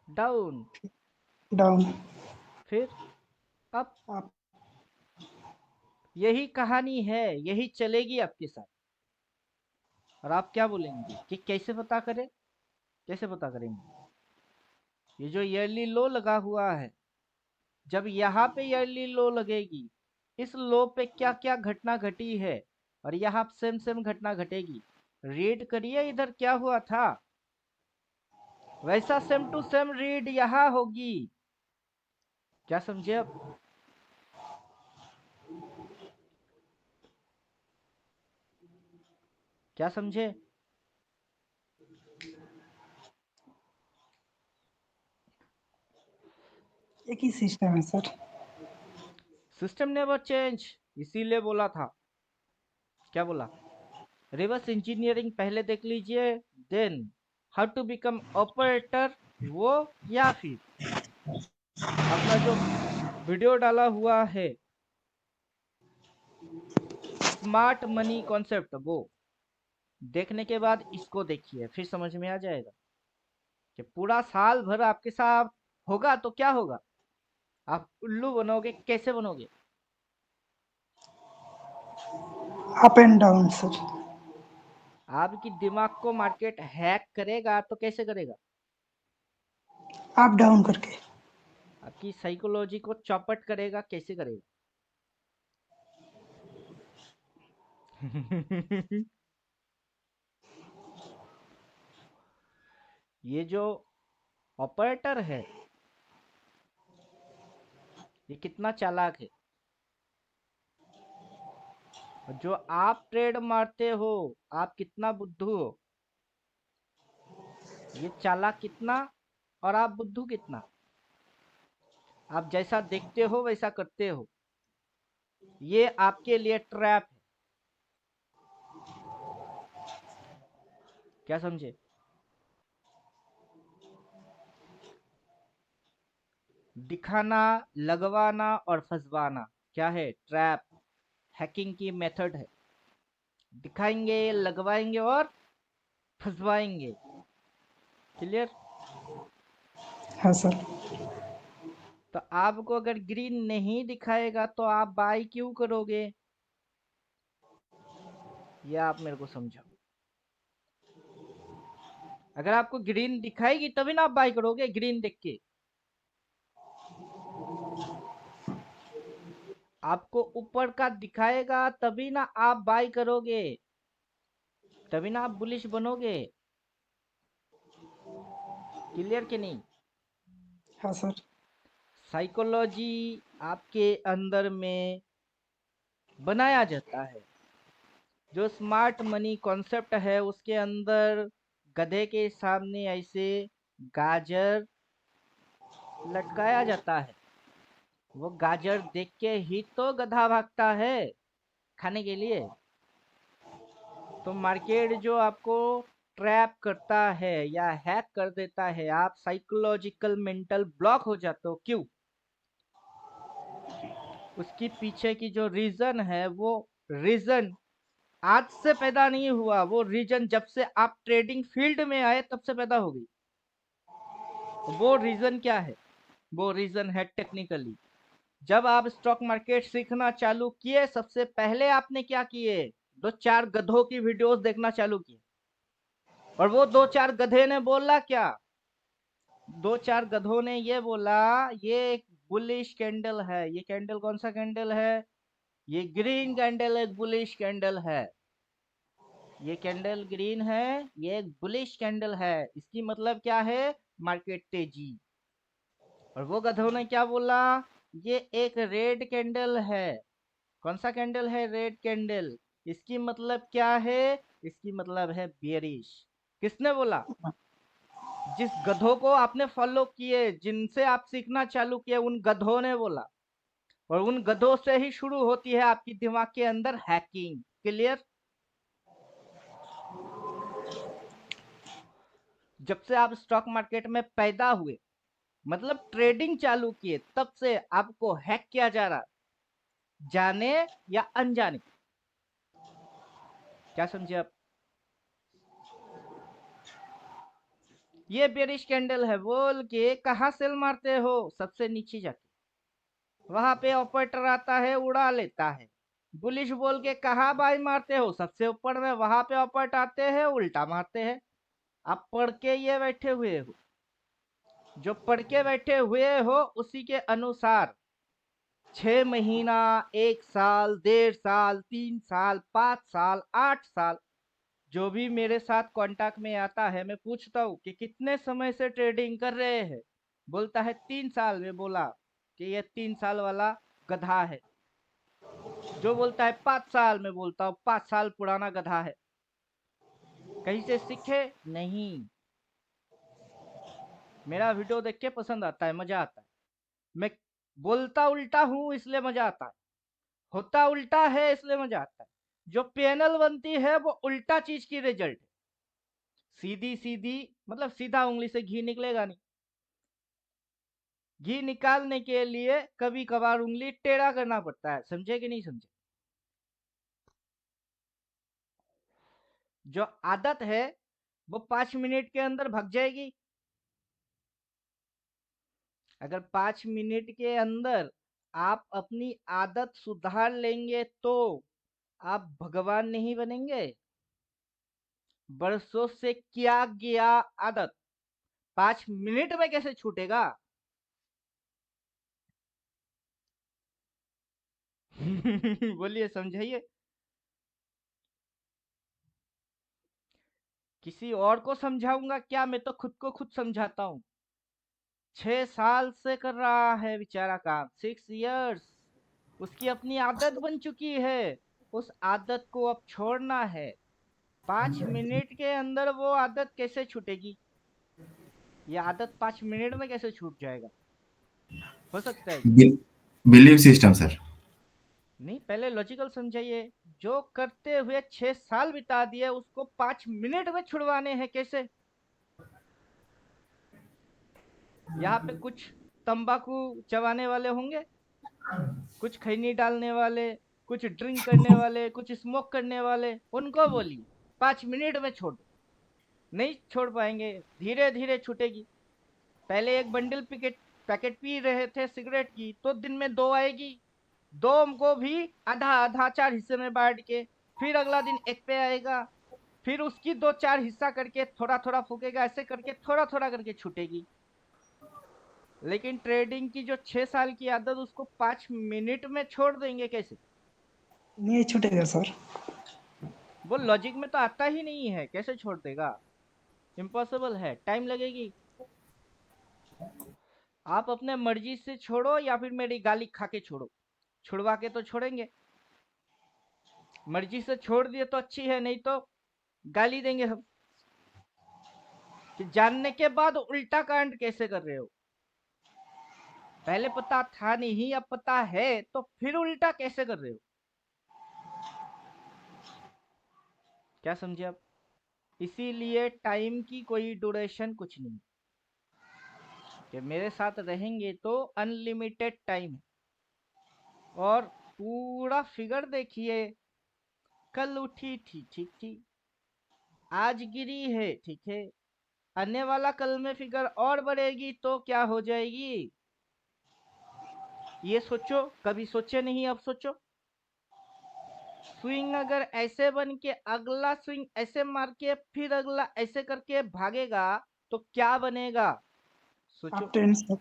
डाउन, डाउन फिर अप। अप यही कहानी है, यही चलेगी आपके साथ। और आप क्या बोलेंगे कि कैसे पता करें? कैसे पता करेंगे? ये जो ईयरली लो लगा हुआ है, जब यहाँ पे ईयरली लो लगेगी, इस लो पे क्या क्या घटना घटी है और यहाँ सेम सेम घटना घटेगी। रीड करिए इधर क्या हुआ था, वैसा सेम टू सेम रीड यहाँ होगी। क्या समझे अब? क्या समझे? एक ही सिस्टम है सर सिस्टम नेवर चेंज, इसीलिए बोला था। क्या बोला? रिवर्स इंजीनियरिंग पहले देख लीजिए, then how to become operator, वो या फिर अपना जो वीडियो डाला हुआ है स्मार्ट मनी कॉन्सेप्ट, वो देखने के बाद इसको देखिए, फिर समझ में आ जाएगा कि पूरा साल भर आपके साथ होगा तो क्या होगा। आप उल्लू बनोगे, कैसे बनोगे? अप एंड डाउन सर आपकी दिमाग को मार्केट हैक करेगा तो कैसे करेगा? अप डाउन करके आपकी साइकोलॉजी को चौपट करेगा, कैसे करेगा? ये जो ऑपरेटर है, ये कितना चालाक है। और जो आप ट्रेड मारते हो, आप कितना बुद्धू हो। ये चालाक कितना और आप बुद्धू कितना। आप जैसा देखते हो वैसा करते हो, ये आपके लिए ट्रैप है। क्या समझे? दिखाना, लगवाना और फंसवाना क्या है? ट्रैप, हैकिंग की मेथड है। दिखाएंगे, लगवाएंगे और फंसवाएंगे। क्लियर? हाँ सर तो आपको अगर ग्रीन नहीं दिखाएगा तो आप बाय क्यों करोगे? ये आप मेरे को समझाओ। अगर आपको ग्रीन दिखाएगी तभी ना आप बाय करोगे, ग्रीन देख के। आपको ऊपर का दिखाएगा तभी ना आप बाय करोगे, तभी ना आप बुलिश बनोगे। क्लियर कि नहीं? हाँ सर साइकोलॉजी आपके अंदर में बनाया जाता है। जो स्मार्ट मनी कॉन्सेप्ट है उसके अंदर गधे के सामने ऐसे गाजर लटकाया जाता है। वो गाजर देख के ही तो गधा भागता है खाने के लिए। तो मार्केट जो आपको ट्रैप करता है या हैक कर देता है, आप साइकोलॉजिकल मेंटल ब्लॉक हो जाते हो। क्यों? उसकी पीछे की जो रीजन है, वो रीजन आज से पैदा नहीं हुआ, वो रीजन जब से आप ट्रेडिंग फील्ड में आए तब से पैदा हो गई। वो रीजन क्या है? वो रीजन है टेक्निकली, जब आप स्टॉक मार्केट सीखना चालू किए, सबसे पहले आपने क्या किए? 2-4 गधों की वीडियोस देखना चालू किए। और वो 2-4 गधे ने बोला क्या? 2-4 गधों ने ये बोला, ये एक बुलिश कैंडल है। ये कैंडल कौन सा कैंडल है? ये ग्रीन कैंडल एक बुलिश कैंडल है। ये कैंडल ग्रीन है, ये एक बुलिश कैंडल है। इसकी मतलब क्या है? मार्केट तेजी। और वो गधों ने क्या बोला? ये एक रेड कैंडल है। कौन सा कैंडल है? Red candle. इसकी मतलब क्या है? इसकी मतलब है बेरिश। किसने बोला? जिस गधों को आपने फॉलो किए, जिनसे आप सीखना चालू किए, उन गधों ने बोला। और उन गधों से ही शुरू होती है आपकी दिमाग के अंदर हैकिंग। क्लियर? जब से आप स्टॉक मार्केट में पैदा हुए, मतलब ट्रेडिंग चालू किए, तब से आपको हैक किया जा रहा, जाने या अनजाने। क्या समझे आप? ये बेरिश कैंडल है बोल के कहाँ सेल मारते हो? सबसे नीचे जाके वहां पे ऑपरेटर आता है, उड़ा लेता है। बुलिश बोल के कहाँ बाई मारते हो? सबसे ऊपर में, वहां पे ऑपरेटर आते हैं, उल्टा मारते हैं। आप पढ़ के ये बैठे हुए हो, जो पढ़ के बैठे हुए हो उसी के अनुसार 6 महीना, 1 साल, 1.5 साल, 3 साल, 5 साल, 8 साल, जो भी मेरे साथ कांटेक्ट में आता है, मैं पूछता हूँ कि कितने समय से ट्रेडिंग कर रहे हैं? बोलता है 3 साल में। बोला कि ये 3 साल वाला गधा है। जो बोलता है 5 साल में, बोलता हूँ 5 साल पुराना गधा है। कहीं से सीखे नहीं। मेरा वीडियो देख के पसंद आता है, मजा आता है। मैं बोलता उल्टा हूँ इसलिए मजा आता है, होता उल्टा है इसलिए मजा आता है। जो पैनल बनती है वो उल्टा चीज की रिजल्ट है। सीधी सीधी मतलब सीधा उंगली से घी निकलेगा नहीं। घी निकालने के लिए कभी कभार उंगली टेढ़ा करना पड़ता है। समझे कि नहीं समझे? जो आदत है वो 5 मिनट के अंदर भाग जाएगी। अगर 5 मिनट के अंदर आप अपनी आदत सुधार लेंगे तो आप भगवान नहीं बनेंगे। बरसों से किया गया आदत 5 मिनट में कैसे छूटेगा? बोलिए, समझाइए। किसी और को समझाऊंगा क्या? मैं तो खुद को खुद समझाता हूँ। 6 साल से कर रहा है बेचारा काम, 6 इयर्स। उसकी अपनी आदत बन चुकी है। उस आदत को अब छोड़ना है। 5 मिनट के अंदर वो आदत कैसे छूटेगी? ये आदत 5 मिनट में कैसे छूट जाएगा? हो सकता है क्या? Believe system sir. नहीं, पहले लॉजिकल समझाइए। जो करते हुए 6 साल बिता दिए, उसको 5 मिनट में छुड़वाने हैं कैसे? यहाँ पे कुछ तंबाकू चबाने वाले होंगे, कुछ खैनी डालने वाले, कुछ ड्रिंक करने वाले, कुछ स्मोक करने वाले। उनको बोलिए 5 मिनट में छोड़ दो। नहीं छोड़ पाएंगे, धीरे धीरे छूटेगी। पहले एक बंडल पैकेट पैकेट पी रहे थे सिगरेट की, तो दिन में 2 आएगी। 2 को भी आधा आधा 4 हिस्से में बांट के, फिर अगला दिन 1 पे आएगा। फिर उसकी 2-4 हिस्सा करके थोड़ा थोड़ा फूकेगा, ऐसे करके थोड़ा थोड़ा करके छूटेगी। लेकिन ट्रेडिंग की जो 6 साल की आदत, उसको 5 मिनट में छोड़ देंगे कैसे? नहीं छूटेगा सर। वो लॉजिक में तो आता ही नहीं है, कैसे छोड़ देगा? इम्पॉसिबल है, टाइम लगेगी। आप अपने मर्जी से छोड़ो या फिर मेरी गाली खा के छोड़ो। छुड़वा के तो छोड़ेंगे। मर्जी से छोड़ दिए तो अच्छी है, नहीं तो गाली देंगे हम कि जानने के बाद उल्टा कांड कैसे कर रहे हो। पहले पता था नहीं, अब पता है, तो फिर उल्टा कैसे कर रहे हो? क्या समझे आप? इसीलिए टाइम की कोई ड्यूरेशन कुछ नहीं, कि मेरे साथ रहेंगे तो अनलिमिटेड टाइम है। और पूरा फिगर देखिए, कल उठी थी ठीक थी, आज गिरी है ठीक है, आने वाला कल में फिगर और बढ़ेगी तो क्या हो जाएगी? ये सोचो, कभी सोचे नहीं, अब सोचो। स्विंग अगर ऐसे बन के अगला स्विंग ऐसे मार के फिर अगला ऐसे करके भागेगा तो क्या बनेगा? सोचो। Up trend sir. वो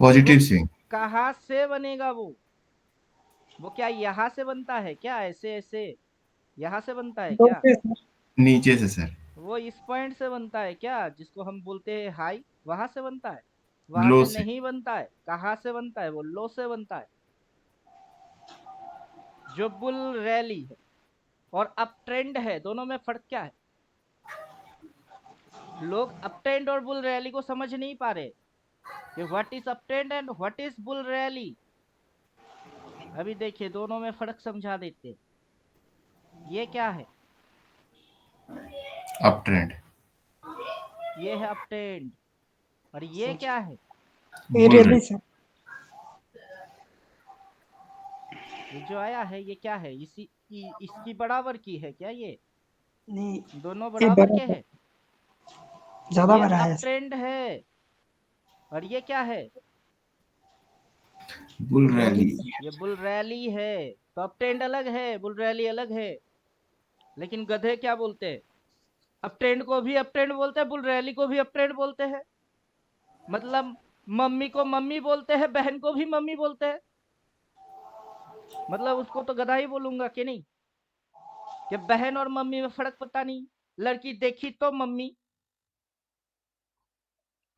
पॉजिटिव स्विंग। कहाँ से बनेगा? वो क्या यहाँ से बनता है क्या? ऐसे ऐसे यहाँ से बनता है दो क्या? पे सर। नीचे से सर। वो इस पॉइंट से बनता है क्या, जिसको हम बोलते हैं हाई? वहां से बनता है? वहां लो से से। नहीं बनता है। कहाँ से बनता है? वो लो से बनता है। जो बुल रैली है और अप ट्रेंड है, दोनों में फर्क क्या है? लोग अप ट्रेंड और बुल रैली को समझ नहीं पा रहे कि what is up trend and what is bull rally. अभी देखिए, दोनों में फर्क समझा देते हैं। ये क्या है? Up trend. ये है अप ट्रेंड। और ये सर क्या है? ये बुल रैली रन। सर। ये जो आया है ये क्या है? इसकी बराबर की है क्या ये? नहीं दोनों ये बराबर बड़ा के है, हैं। ज्यादा ये बड़ा अप है सर। ट्रेंड है। और ये क्या है? Bull rally rally. ये बुल रैली है। तो अप ट्रेंड अलग है, बुल रैली अलग है। लेकिन गधे क्या बोलते हैं? अप ट्रेंड को भी अप ट्रेंड बोलते हैं, बुल रैली को भी अप ट्रेंड बोलते हैं। मतलब मम्मी को मम्मी बोलते हैं, बहन को भी मम्मी बोलते हैं। मतलब उसको तो गधा ही बोलूंगा कि नहीं? कि बहन और मम्मी में फर्क पता नहीं, लड़की देखी तो मम्मी।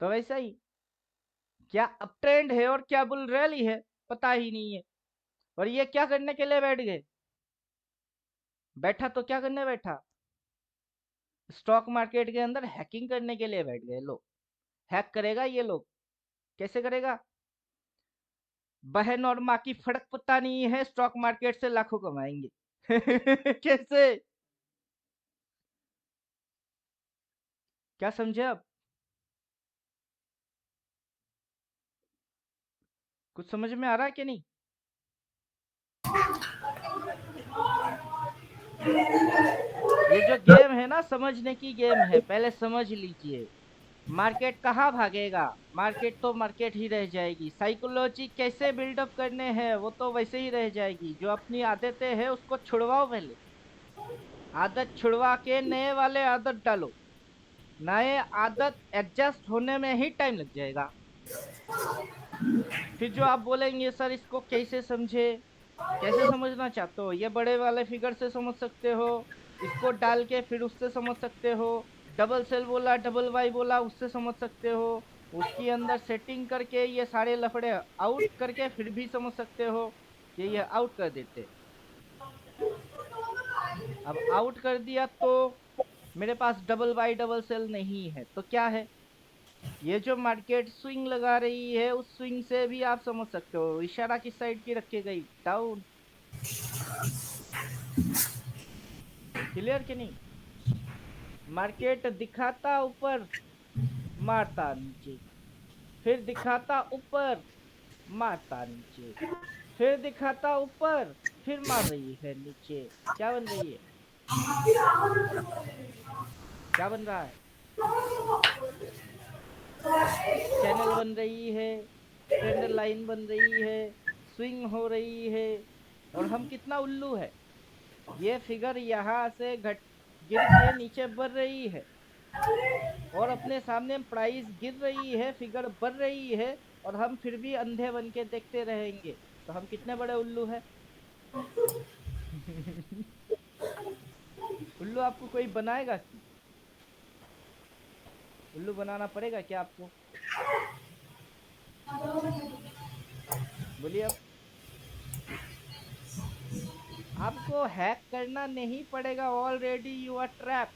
तो वैसा ही, क्या अप ट्रेंड है और क्या बुल रैली है पता ही नहीं है। और ये क्या करने के लिए बैठ गए? बैठा तो क्या करने बैठा? स्टॉक मार्केट के अंदर हैकिंग करने के लिए बैठ गए लोग। हैक करेगा ये लोग, कैसे करेगा? बहन और माँ की फर्क पता नहीं है, स्टॉक मार्केट से लाखों कमाएंगे। कैसे? क्या समझे अब? कुछ समझ में आ रहा है कि नहीं? ये जो गेम है ना, समझने की गेम है, पहले समझ लीजिए। मार्केट कहाँ भागेगा? मार्केट तो मार्केट ही रह जाएगी। साइकोलॉजी कैसे बिल्डअप करने हैं वो तो वैसे ही रह जाएगी। जो अपनी आदतें हैं उसको छुड़वाओ पहले। आदत छुड़वा के नए वाले आदत डालो। नए आदत एडजस्ट होने में ही टाइम लग जाएगा। फिर जो आप बोलेंगे सर इसको कैसे समझे, कैसे समझना चाहते हो? ये बड़े वाले फिगर से समझ सकते हो, इसको डाल के फिर उससे समझ सकते हो। डबल सेल बोला, डबल वाई बोला, उससे समझ सकते हो। उसके अंदर सेटिंग करके ये सारे लफड़े आउट करके फिर भी समझ सकते हो कि ये आउट कर देते। अब आउट कर दिया तो मेरे पास डबल वाई डबल सेल नहीं है तो क्या है? ये जो मार्केट स्विंग लगा रही है उस स्विंग से भी आप समझ सकते हो। इशारा किस साइड की रखी गई? डाउन। क्लियर कि नहीं? मार्केट दिखाता ऊपर, मारता नीचे, फिर दिखाता ऊपर, मारता नीचे, फिर दिखाता ऊपर, फिर मार रही है नीचे। क्या बन रही है? क्या बन रहा है? चैनल बन रही है, ट्रेंड लाइन बन रही है, स्विंग हो रही है। और हम कितना उल्लू है, ये फिगर यहाँ से घट गिर के नीचे बढ़ रही है और अपने सामने प्राइस गिर रही है, फिगर बढ़ रही है, और हम फिर भी अंधे बन के देखते रहेंगे। तो हम कितने बड़े उल्लू है। उल्लू आपको कोई बनाएगा कि? उल्लू बनाना पड़ेगा क्या आपको? बोलिए अब। आपको हैक करना नहीं पड़ेगा, ऑलरेडी यू आर ट्रैप।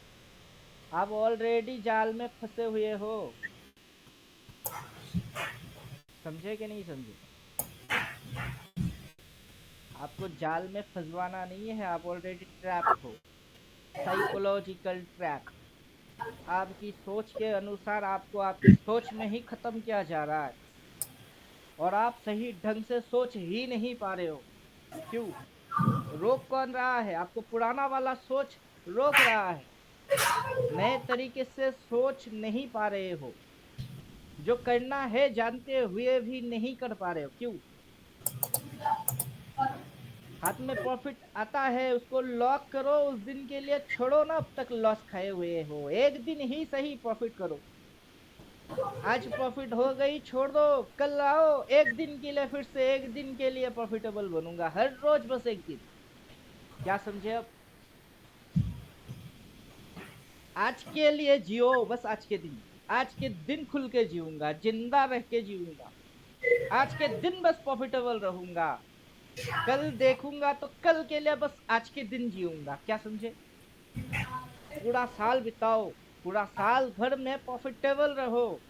आप ऑलरेडी जाल में फंसे हुए हो। समझे कि नहीं समझे? आपको जाल में फंसवाना नहीं है, आप ऑलरेडी ट्रैप हो। Psychological trap. आपकी सोच के अनुसार आपको आपकी सोच में ही खत्म किया जा रहा है और आप सही ढंग से सोच ही नहीं पा रहे हो। क्यों? रोक कौन रहा है आपको? पुराना वाला सोच रोक रहा है। नए तरीके से सोच नहीं पा रहे हो। जो करना है जानते हुए भी नहीं कर पा रहे हो। क्यों? हाथ में प्रॉफिट आता है उसको लॉक करो, उस दिन के लिए छोड़ो ना अब तक लॉस खाए हुए हो, एक दिन ही सही प्रॉफिट करो। आज प्रॉफिट हो गई छोड़ दो, कल आओ एक दिन के लिए, फिर से एक दिन के लिए प्रॉफिटेबल बनूंगा, हर रोज बस एक दिन। क्या समझे अब? आज के लिए जियो, बस आज के दिन, आज के दिन खुल के जीऊंगा, जिंदा रह के जीऊंगा, आज के दिन बस प्रॉफिटेबल रहूंगा, कल देखूंगा तो कल के लिए बस आज के दिन जीऊंगा। क्या समझे? पूरा साल बिताओ, पूरा साल भर में प्रॉफिटेबल रहो,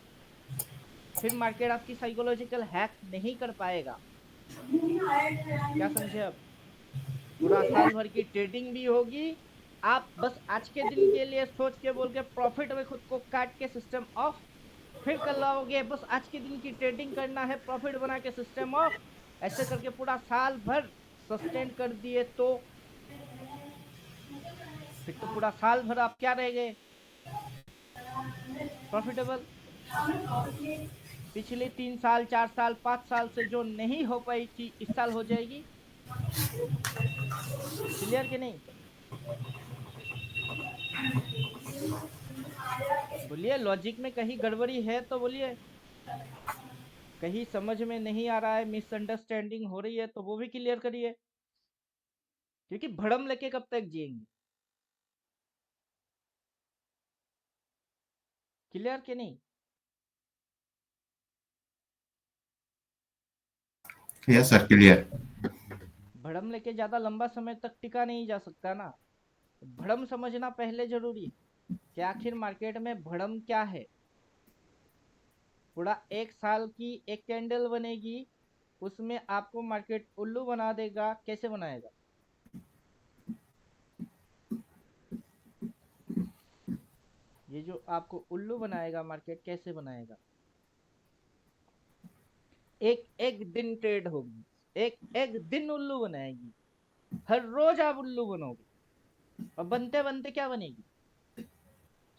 फिर मार्केट आपकी साइकोलॉजिकल हैक नहीं कर पाएगा। क्या समझे अब? पूरा साल भर की ट्रेडिंग भी होगी, आप बस आज के दिन के लिए सोच के बोल के प्रॉफिट में खुद को काट के सिस्टम ऑफ, फिर कल आओगे बस आज के दिन की ट्रेडिंग करना है, प्रॉफिट बना के सिस्टम ऑफ, ऐसे करके पूरा साल भर सस्टेन कर दिए तो फिर तो पूरा साल भर आप क्या रह गए? प्रॉफिटेबल। पिछले 3 साल 4 साल 5 साल से जो नहीं हो पाई थी इस साल हो जाएगी। क्लियर कि नहीं? बोलिए, लॉजिक में कहीं गड़बड़ी है तो बोलिए, कहीं समझ में नहीं आ रहा है, मिसअंडरस्टैंडिंग हो रही है तो वो भी क्लियर करिए, क्योंकि भड़म लेके कब तक जिएंगे। क्लियर कि नहीं? Yes sir, clear. भड़म लेके ज्यादा लंबा समय तक टिका नहीं जा सकता ना। भड़म समझना पहले जरूरी है कि आखिर मार्केट में भड़म क्या है। पूरा 1 साल की एक कैंडल बनेगी, उसमें आपको मार्केट उल्लू बना देगा। कैसे बनाएगा? ये जो आपको उल्लू बनाएगा मार्केट, कैसे बनाएगा? एक एक दिन ट्रेड होगी, एक एक दिन उल्लू बनाएगी, हर रोज आप उल्लू बनोगे, और बनते बनते क्या बनेगी?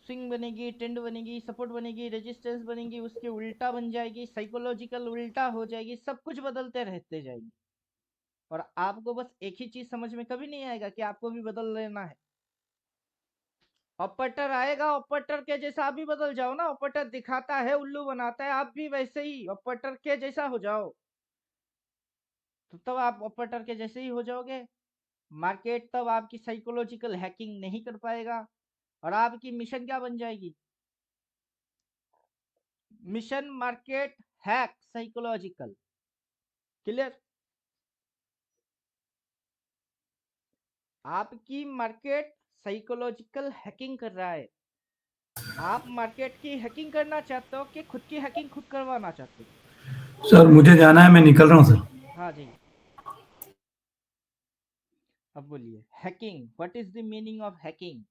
स्विंग बनेगी, ट्रेंड बनेगी, सपोर्ट बनेगी, रेजिस्टेंस बनेगी, उसके उल्टा बन जाएगी, साइकोलॉजिकल उल्टा हो जाएगी, सब कुछ बदलते रहते जाएंगे। और आपको बस एक ही चीज समझ में कभी नहीं आएगा कि आपको भी बदल लेना है। ऑपरेटर आएगा, ऑपरेटर के जैसा आप भी बदल जाओ ना। ऑपरेटर दिखाता है उल्लू बनाता है, आप भी वैसे ही ऑपरेटर के जैसा हो जाओ, तो तब आप ऑपरेटर के जैसे ही हो जाओगे। मार्केट तब आपकी साइकोलॉजिकल हैकिंग नहीं कर पाएगा, और आपकी मिशन क्या बन जाएगी? Mission market hack psychological. Clear? आपकी मार्केट साइकोलॉजिकल हैकिंग कर रहा है। आप मार्केट की हैकिंग करना चाहते हो कि खुद की हैकिंग खुद करवाना चाहते हो? सर मुझे जाना है, मैं निकल रहा हूँ सर। हाँ जी। अब बोलिए, hacking, what is the meaning of hacking?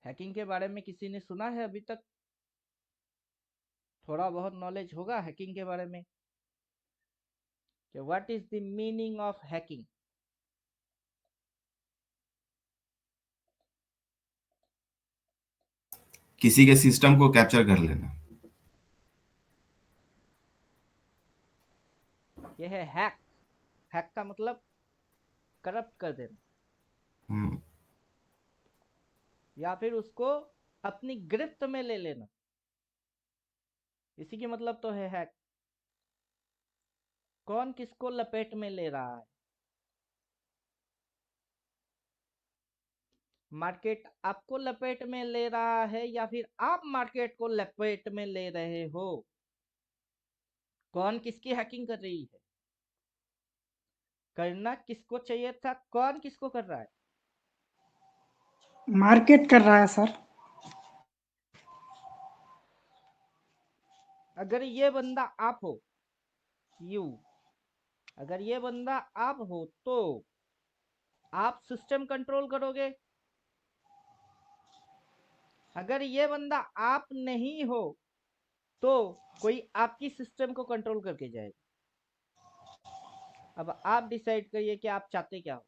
Hacking के बारे में किसी ने सुना है अभी तक? थोड़ा बहुत नॉलेज होगा हैकिंग के बारे में कि what is the meaning of hacking? किसी के सिस्टम को कैप्चर कर लेना। यह है हैक। हैक का मतलब करप्ट कर देना, हम्म, या फिर उसको अपनी गिरफ्त में ले लेना, इसी की मतलब तो है हैक। कौन किसको लपेट में ले रहा है? मार्केट आपको लपेट में ले रहा है या फिर आप मार्केट को लपेट में ले रहे हो? कौन किसकी हैकिंग कर रही है? करना किसको चाहिए था, कौन किसको कर रहा है? मार्केट कर रहा है सर। अगर ये बंदा आप हो, यू, अगर ये बंदा आप हो तो आप सिस्टम कंट्रोल करोगे। अगर ये बंदा आप नहीं हो तो कोई आपकी सिस्टम को कंट्रोल करके जाएगा। अब आप डिसाइड करिए कि आप चाहते क्या हो।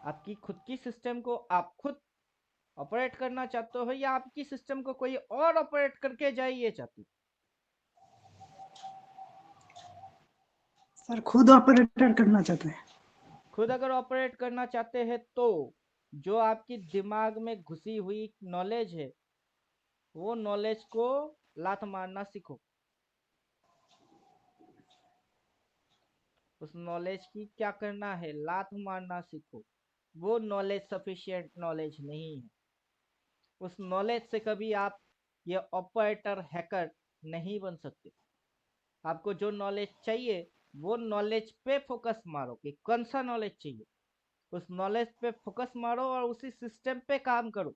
आपकी खुद की सिस्टम को आप खुद ऑपरेट करना चाहते हो या आपकी सिस्टम को कोई और ऑपरेट करके जाए ये चाहते हो? सर खुद ऑपरेटर करना चाहते हैं। खुद अगर ऑपरेट करना चाहते हैं तो जो आपकी दिमाग में घुसी हुई नॉलेज है वो नॉलेज को लात मारना सीखो। उस नॉलेज की क्या करना है, लात मारना सीखो। वो नॉलेज सफिशिएंट नॉलेज नहीं है। उस नॉलेज से कभी आप ये ऑपरेटर हैकर नहीं बन सकते। आपको जो नॉलेज चाहिए वो नॉलेज पे फोकस मारो कि कौन सा नॉलेज चाहिए, उस नॉलेज पे फोकस मारो और उसी सिस्टम पे काम करो।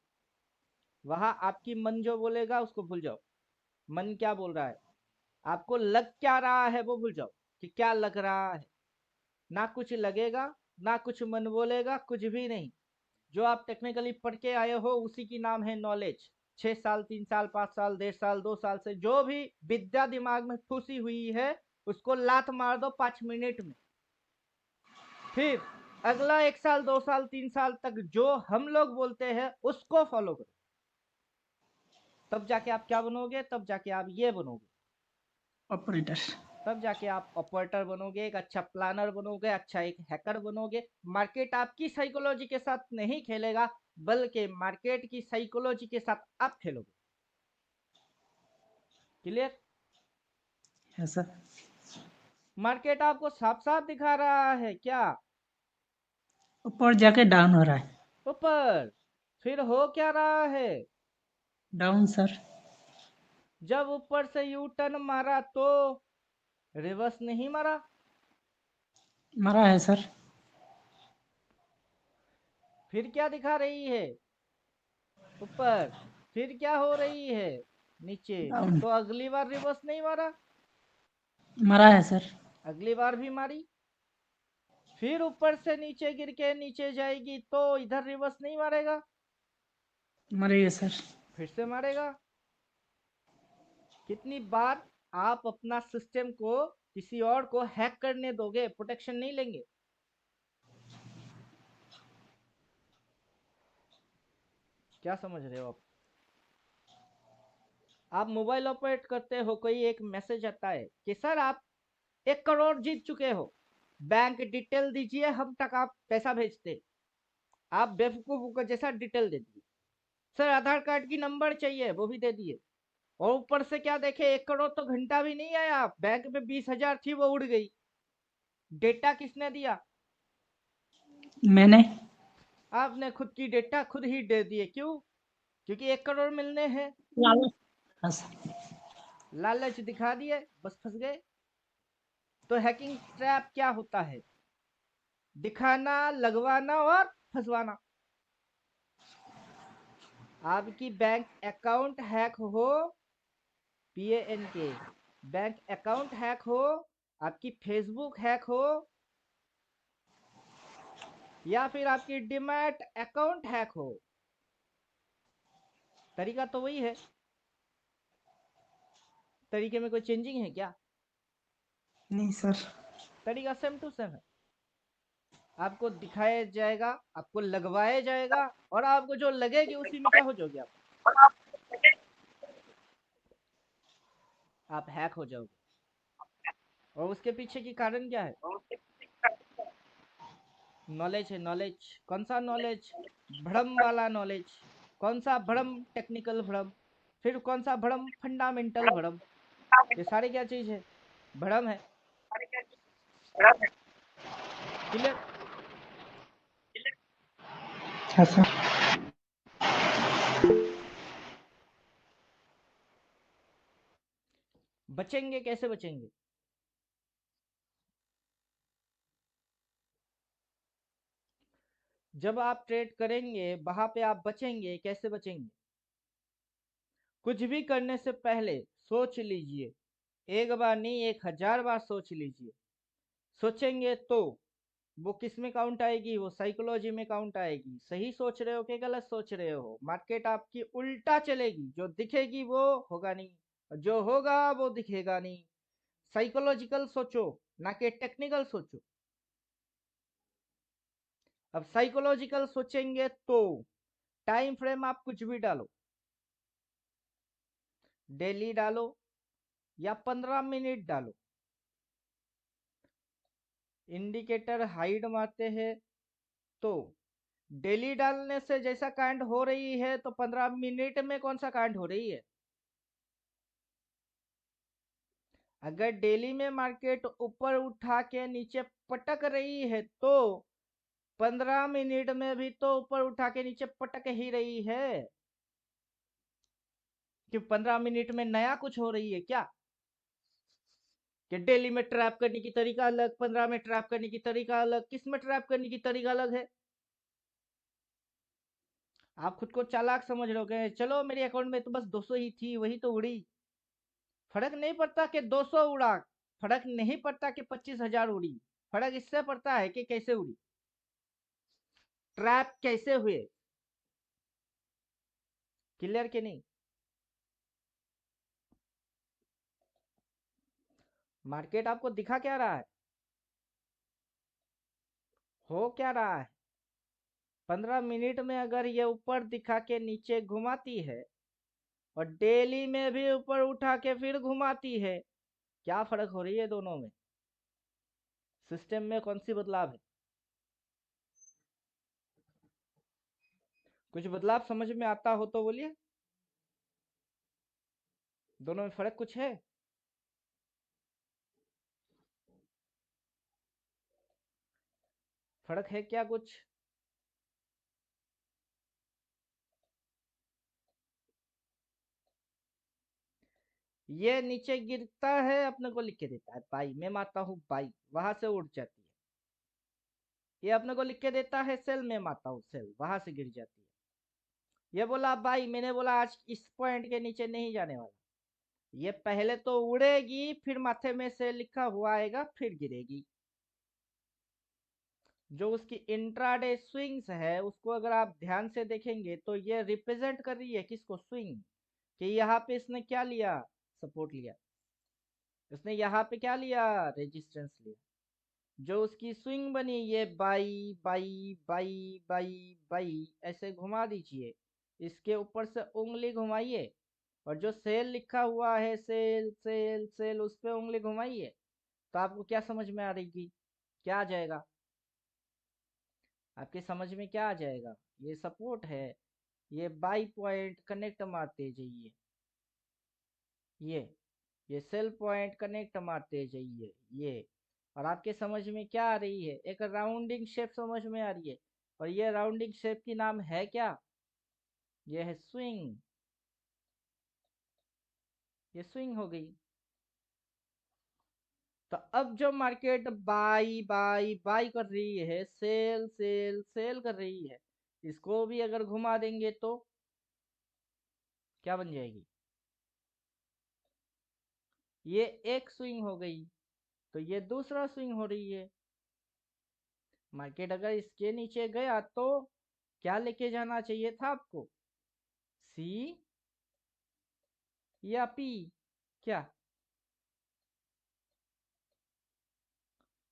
वहां आपकी मन जो बोलेगा उसको भूल जाओ। मन क्या बोल रहा है, आपको लग क्या रहा है वो भूल जाओ कि क्या लग रहा है। ना कुछ लगेगा, ना कुछ मन बोलेगा, कुछ भी नहीं। जो आप टेक्निकली पढ़ के आए हो उसी की नाम है नॉलेज। 6 साल, 3 साल, 5 साल, 1.5 साल, 2 साल से जो भी विद्या दिमाग में ठूसी हुई है उसको लात मार दो 5 मिनट में। फिर अगला 1 साल, 2 साल, 3 साल तक जो हम लोग बोलते हैं उसको फॉलो करो। तब जाके आप क्या बनोगे, तब जाके आप ये बनोगे, ऑपरेटर। तब जाके आप ऑपरेटर बनोगे, एक अच्छा प्लानर बनोगे, अच्छा एक हैकर बनोगे। मार्केट आपकी साइकोलॉजी के साथ नहीं खेलेगा बल्कि मार्केट की साइकोलॉजी के साथ आप खेलोगे। क्लियर? है सर। मार्केट आपको साफ साफ दिखा रहा है क्या, ऊपर जाके डाउन हो रहा है। ऊपर। फिर हो क्या रहा है, डाउन सर। जब ऊपर से यू टर्न मारा तो रिवर्स नहीं मारा। मरा है सर। फिर क्या दिखा रही है, ऊपर। फिर क्या हो रही है, नीचे। डाउन। तो अगली बार रिवर्स नहीं मारा, मरा है सर। अगली बार भी मारी। फिर ऊपर से नीचे गिर के नीचे जाएगी तो इधर रिवर्स नहीं मारेगा, मरी है सर। फिर से मारेगा। कितनी बार आप अपना सिस्टम को किसी और को हैक करने दोगे, प्रोटेक्शन नहीं लेंगे। क्या समझ रहे हो आप मोबाइल ऑपरेट करते हो, कोई एक मैसेज आता है कि सर आप 1 करोड़ जीत चुके हो, बैंक डिटेल दीजिए, हम तक आप पैसा भेजते। आप बेवकूफ को जैसा डिटेल दे दिए, सर आधार कार्ड की नंबर चाहिए, वो भी दे दिए। और ऊपर से क्या देखे, 1 करोड़ तो घंटा भी नहीं आया, बैंक में 20,000 थी वो उड़ गई। डेटा किसने दिया, मैंने। आपने खुद की डेटा खुद ही दे दिए। क्यों? क्योंकि 1 करोड़ मिलने हैं, हाँ सर। लालच दिखा दिए, बस फंस गए। तो हैकिंग ट्रैप क्या होता है, दिखाना, लगवाना और फंसवाना। आपकी बैंक अकाउंट हैक हो, PAN के बैंक अकाउंट हैक हो, आपकी फेसबुक हैक हो, या फिर आपकी डीमैट अकाउंट हैक हो, तरीका तो वही है। तरीके में कोई चेंजिंग है क्या? नहीं सर। तरीका सेम टू सेम है। आपको दिखाया जाएगा, आपको लगवाया जाएगा और आपको जो लगेगी उसी में क्या हो जाओगे आप हैक हो जाओगे। और उसके पीछे की कारण क्या है, नॉलेज है। नॉलेज कौन सा नॉलेज, भ्रम वाला नॉलेज। कौन सा भ्रम, टेक्निकल भ्रम। फिर कौन सा भ्रम, फंडामेंटल भ्रम। ये सारे क्या चीज है, भ्रम है। क्लियर? अच्छा सर। बचेंगे कैसे, बचेंगे? जब आप ट्रेड करेंगे वहां पे आप बचेंगे, कैसे बचेंगे? कुछ भी करने से पहले सोच लीजिए, एक बार नहीं 1000 बार सोच लीजिए। सोचेंगे तो वो किस में काउंट आएगी, वो साइकोलॉजी में काउंट आएगी। सही सोच रहे हो कि गलत सोच रहे हो, मार्केट आपकी उल्टा चलेगी। जो दिखेगी वो होगा नहीं, जो होगा वो दिखेगा नहीं। साइकोलॉजिकल सोचो, ना कि टेक्निकल सोचो। अब साइकोलॉजिकल सोचेंगे तो टाइम फ्रेम आप कुछ भी डालो, डेली डालो या 15 मिनट डालो। इंडिकेटर हाइड मारते हैं तो डेली डालने से जैसा कांड हो रही है तो 15 मिनट में कौन सा कांड हो रही है। अगर डेली में मार्केट ऊपर उठा के नीचे पटक रही है तो 15 मिनट में भी तो ऊपर उठा के नीचे पटक ही रही है। कि 15 मिनट में नया कुछ हो रही है क्या? कि डेली में ट्रैप करने की तरीका अलग, 15 में ट्रैप करने की तरीका अलग, किस में ट्रैप करने की तरीका अलग है। आप खुद को चालाक समझ रहे हो, चलो मेरे अकाउंट में तो बस 200 ही थी, वही तो उड़ी। फर्क नहीं पड़ता कि 200 उड़ा, फर्क नहीं पड़ता कि 25,000 उड़ी, फर्क इससे पड़ता है कि कैसे उड़ी, ट्रैप कैसे हुए। क्लियर कि नहीं? मार्केट आपको दिखा क्या रहा है, हो क्या रहा है। 15 मिनट में अगर ये ऊपर दिखा के नीचे घुमाती है और डेली में भी ऊपर उठा के फिर घुमाती है, क्या फर्क हो रही है दोनों में? सिस्टम में कौन सी बदलाव है? कुछ बदलाव समझ में आता हो तो बोलिए। दोनों में फर्क कुछ है? फर्क है क्या कुछ? ये नीचे गिरता है, अपने को लिख के देता है बाई, मैं मारता हूँ बाई, वहां से उड़ जाती है। ये अपने को लिख के देता है सेल, मैं मारता हूँ सेल, वहां से गिर जाती है। ये बोला बाई, मैंने बोला आज इस पॉइंट के नीचे नहीं जाने वाला। ये पहले तो उड़ेगी, फिर माथे में से लिखा हुआ आएगा, फिर गिरेगी। जो उसकी इंट्राडे स्विंग्स है उसको अगर आप ध्यान से देखेंगे तो ये रिप्रेजेंट कर रही है किसको? स्विंग। कि यहाँ पे इसने क्या लिया? सपोर्ट लिया। इसने यहाँ पे क्या लिया? रेजिस्टेंस लिया। जो उसकी स्विंग बनी, ये by by by by by ऐसे घुमा दीजिए, इसके ऊपर से उंगली घुमाइए, और जो सेल लिखा हुआ है, सेल सेल सेल, उस पे उंगली घुमाइए, तो आपको क्या समझ में आ रही? क्या आ जाएगा आपके समझ में? क्या आ जाएगा? ये सपोर्ट है, ये बाई पॉइंट कनेक्ट मारते जाइए, ये सेल पॉइंट कनेक्ट मारते जाइए, ये। और आपके समझ में क्या आ रही है? एक राउंडिंग शेप समझ में आ रही है, और ये राउंडिंग शेप की नाम है क्या? ये है स्विंग। ये स्विंग हो गई। तो अब जो मार्केट बाई बाई बाई कर रही है, सेल सेल सेल कर रही है, इसको भी अगर घुमा देंगे तो क्या बन जाएगी? ये एक स्विंग हो गई, तो ये दूसरा स्विंग हो रही है। मार्केट अगर इसके नीचे गया तो क्या लेके जाना चाहिए था आपको? सी या पी? क्या,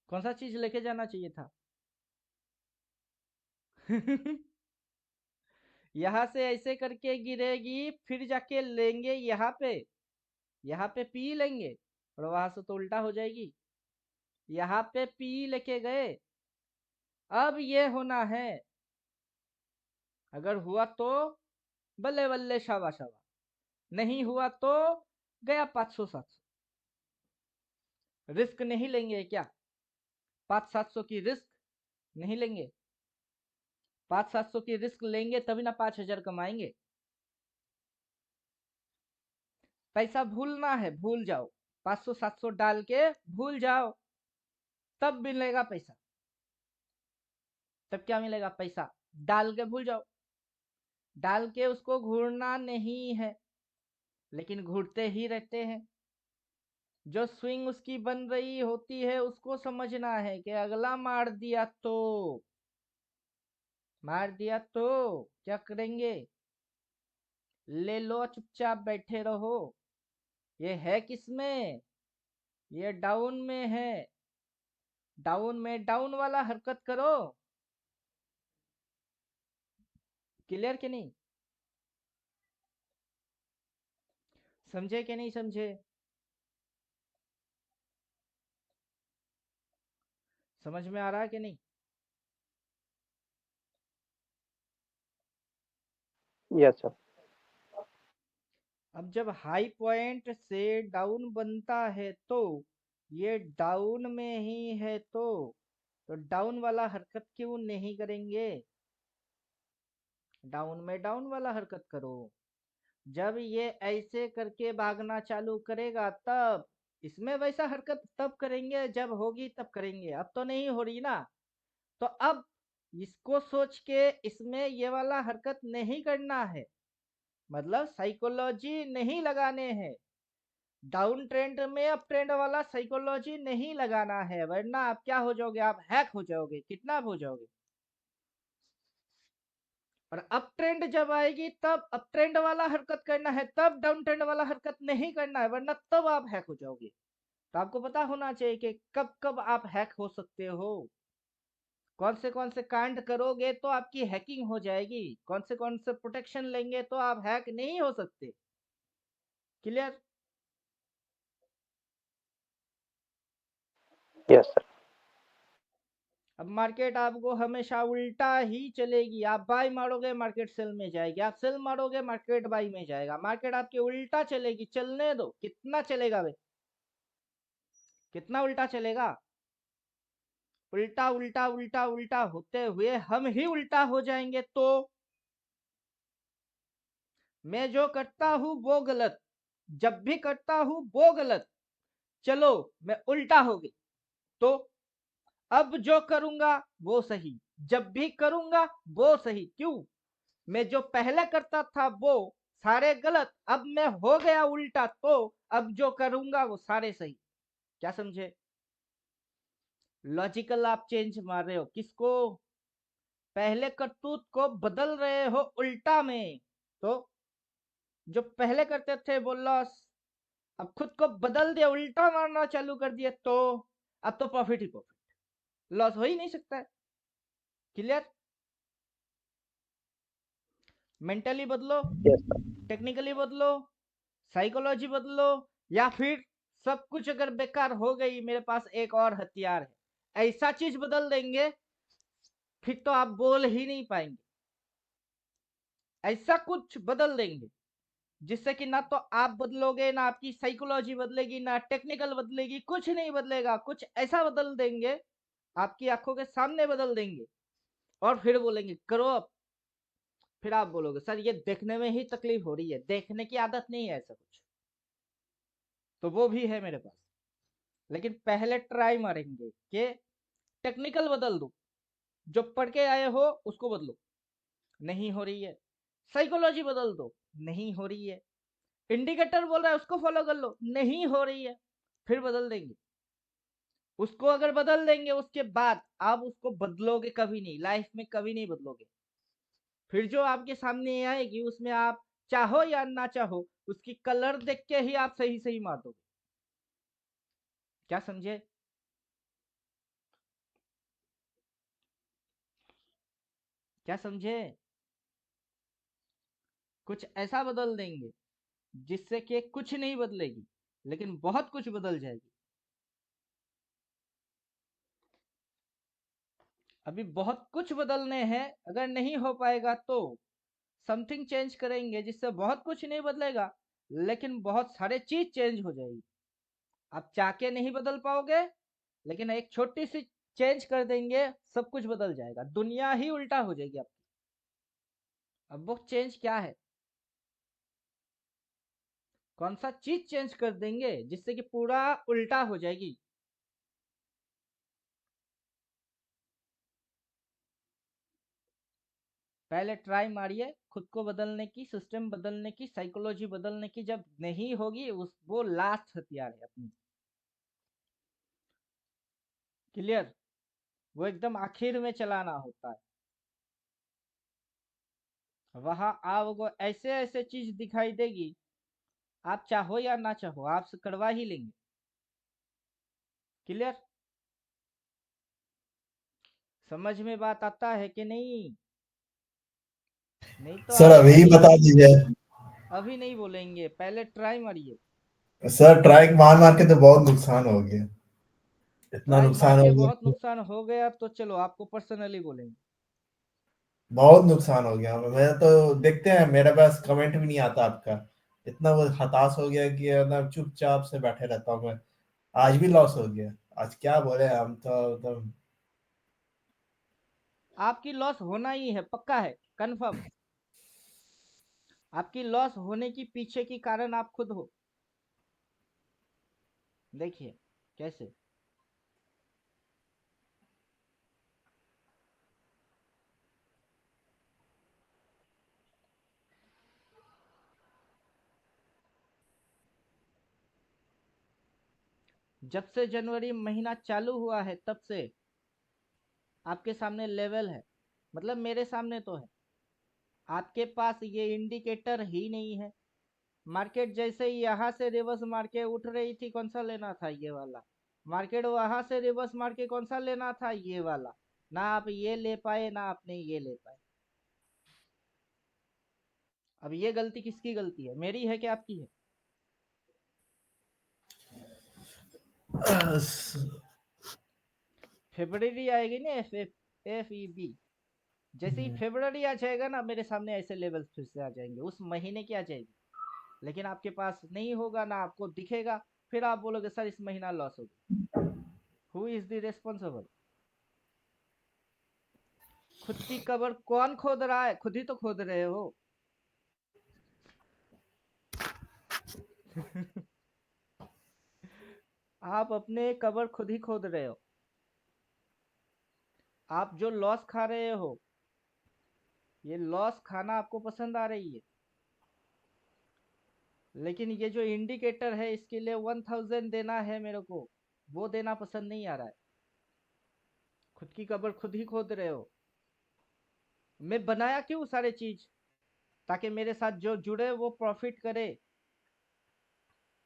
कौन सा चीज लेके जाना चाहिए था? यहां से ऐसे करके गिरेगी, फिर जाके लेंगे यहाँ पे पी लेंगे, और वहां से तो उल्टा हो जाएगी। यहाँ पे पी लेके गए, अब ये होना है, अगर हुआ तो बल्ले बल्ले शाबा शाबा, नहीं हुआ तो गया 500-700। रिस्क नहीं लेंगे क्या? 500-700 की रिस्क नहीं लेंगे? 500-700 की रिस्क लेंगे तभी ना 5,000 कमाएंगे। पैसा भूलना है, भूल जाओ, 500-700 डाल के भूल जाओ, तब मिलेगा पैसा। तब क्या मिलेगा? पैसा। डाल के भूल जाओ, डाल के उसको घूरना नहीं है, लेकिन घूरते ही रहते हैं। जो स्विंग उसकी बन रही होती है उसको समझना है कि अगला मार दिया तो, मार दिया तो क्या करेंगे? ले लो, चुपचाप बैठे रहो। ये है किसमें? ये डाउन में है। डाउन में डाउन वाला हरकत करो, क्लियर कि नहीं? समझे कि नहीं समझे? समझ में आ रहा है कि नहीं? Yes sir. अब जब हाई पॉइंट से डाउन बनता है तो ये डाउन में ही है, तो डाउन वाला हरकत क्यों नहीं करेंगे? डाउन में डाउन वाला हरकत करो। जब ये ऐसे करके भागना चालू करेगा तब इसमें वैसा हरकत तब करेंगे, जब होगी तब करेंगे। अब तो नहीं हो रही ना, तो अब इसको सोच के इसमें ये वाला हरकत नहीं करना है, मतलब साइकोलॉजी नहीं लगाने हैं। डाउन ट्रेंड में अप ट्रेंड वाला साइकोलॉजी नहीं लगाना है, वरना आप क्या हो जाओगे? आप हैक हो जाओगे, किडनैप हो जाओगे। और अप ट्रेंड जब आएगी तब अप ट्रेंड वाला हरकत करना है, तब डाउन ट्रेंड वाला हरकत नहीं करना है, वरना तब आप हैक हो जाओगे। तो आपको पता होना चाहिए कि कब कब आप हैक हो सकते हो, कौन से कांड करोगे तो आपकी हैकिंग हो जाएगी, कौन से प्रोटेक्शन लेंगे तो आप हैक नहीं हो सकते। क्लियर? Yes sir. अब मार्केट आपको हमेशा उल्टा ही चलेगी। आप बाई मारोगे मार्केट सेल में जाएगी, आप सेल मारोगे मार्केट बाई में जाएगा। मार्केट आपकी उल्टा चलेगी, चलने दो। कितना चलेगा भाई? कितना उल्टा चलेगा? उल्टा उल्टा उल्टा उल्टा होते हुए हम ही उल्टा हो जाएंगे। तो मैं जो करता हूं वो गलत, जब भी करता हूं वो गलत, चलो मैं उल्टा हो गई, तो अब जो करूंगा वो सही, जब भी करूंगा वो सही। क्यों? मैं जो पहले करता था वो सारे गलत, अब मैं हो गया उल्टा, तो अब जो करूंगा वो सारे सही। क्या समझे? लॉजिकल आप चेंज मार रहे हो। किसको? पहले करतूत को बदल रहे हो उल्टा में। तो जो पहले करते थे वो लॉस, अब खुद को बदल दिया, उल्टा मारना चालू कर दिया, तो अब तो प्रॉफिट ही प्रॉफिट, लॉस हो ही नहीं सकता है। क्लियर? मेंटली बदलो, यस सर। टेक्निकली बदलो, साइकोलॉजी बदलो, या फिर सब कुछ अगर बेकार हो गई, मेरे पास एक और हथियार है, ऐसा चीज बदल देंगे फिर तो आप बोल ही नहीं पाएंगे। ऐसा कुछ बदल देंगे जिससे कि ना तो आप बदलोगे, ना आपकी साइकोलॉजी बदलेगी, ना टेक्निकल बदलेगी, कुछ नहीं बदलेगा। कुछ ऐसा बदल देंगे, आपकी आंखों के सामने बदल देंगे, और फिर बोलेंगे करो अब। फिर आप बोलोगे सर ये देखने में ही तकलीफ हो रही है, देखने की आदत नहीं है ऐसा कुछ। तो वो भी है मेरे पास, लेकिन पहले ट्राई मारेंगे कि टेक्निकल बदल दो, जो पढ़ के आए हो उसको बदलो, नहीं हो रही है। साइकोलॉजी बदल दो, नहीं हो रही है। इंडिकेटर बोल रहा है उसको फॉलो कर लो, नहीं हो रही है। फिर बदल देंगे उसको। अगर बदल देंगे उसके बाद आप उसको बदलोगे कभी नहीं, लाइफ में कभी नहीं बदलोगे। फिर जो आपके सामने आएगी उसमें आप चाहो या ना चाहो, उसकी कलर देख के ही आप सही सही मार दोगे। क्या समझे? क्या समझे? कुछ ऐसा बदल देंगे जिससे कि कुछ नहीं बदलेगी, लेकिन बहुत कुछ बदल जाएगी। अभी बहुत कुछ बदलने हैं, अगर नहीं हो पाएगा तो समथिंग चेंज करेंगे जिससे बहुत कुछ नहीं बदलेगा, लेकिन बहुत सारे चीज चेंज हो जाएगी। आप चाह के नहीं बदल पाओगे, लेकिन एक छोटी सी चेंज कर देंगे, सब कुछ बदल जाएगा, दुनिया ही उल्टा हो जाएगी आपकी। अब वो चेंज क्या है? कौन सा चीज चेंज कर देंगे जिससे कि पूरा उल्टा हो जाएगी? पहले ट्राई मारिए खुद को बदलने की, सिस्टम बदलने की, साइकोलॉजी बदलने की। जब नहीं होगी उस वो लास्ट हथियार है अपनी। क्लियर? वो एकदम आखिर में चलाना होता है। वहां आपको ऐसे ऐसे चीज दिखाई देगी, आप चाहो या ना चाहो आपसे करवा ही लेंगे। क्लियर? समझ में बात आता है कि नहीं? नहीं तो सर आप अभी बता दीजिए। अभी नहीं बोलेंगे, पहले ट्राई मारिए। सर ट्राई मार मार के तो बहुत नुकसान हो गया, इतना ट्राई मार नुकसान के हो बहुत गया, नुकसान हो गया तो चलो आपको पर्सनली बोलेंगे। बहुत नुकसान हो गया। मैं तो देखते हैं, मेरे पास कमेंट भी नहीं आता आपका, इतना वो हताश हो गया कि ना चुपचाप से बैठे रहता हूँ मैं। आज भी लॉस हो गया, आज क्या बोले हम तो आपकी लॉस होना ही है, पक्का है, कंफर्म। आपकी लॉस होने की पीछे की कारण आप खुद हो। देखिए कैसे। जब से जनवरी महीना चालू हुआ है तब से आपके सामने लेवल है, मतलब मेरे सामने तो है, आपके पास ये इंडिकेटर ही नहीं है। मार्केट जैसे ही यहाँ से रिवर्स मार के उठ रही थी, कौन सा लेना था, ये वाला। मार्केट वहां से रिवर्स मार के कौन सा लेना था, ये वाला। ना आप ये ले पाए ना आपने ये ले पाए। अब ये गलती किसकी गलती है, मेरी है कि आपकी है? फेब्रवरी आएगी ना, FEB, जैसे ही फेब्रवरी आ जाएगा ना, मेरे सामने ऐसे लेवल फिर से आ जाएंगे, उस महीने की आ जाएगी। लेकिन आपके पास नहीं होगा ना, आपको दिखेगा। फिर आप बोलोगे सर इस महीना लॉस हो गया। Who is the responsible? खुद की कबर कौन खोद रहा है? खुद ही तो खोद रहे हो। आप अपने कबर खुद ही खोद रहे हो। आप जो लॉस खा रहे हो, ये लॉस खाना आपको पसंद आ रही है, लेकिन ये जो इंडिकेटर है इसके लिए 1000 देना है मेरे को, वो देना पसंद नहीं आ रहा है। खुद की कबर खुद ही खोद रहे हो। मैं बनाया क्यों सारे चीज? ताकि मेरे साथ जो जुड़े वो प्रॉफिट करे।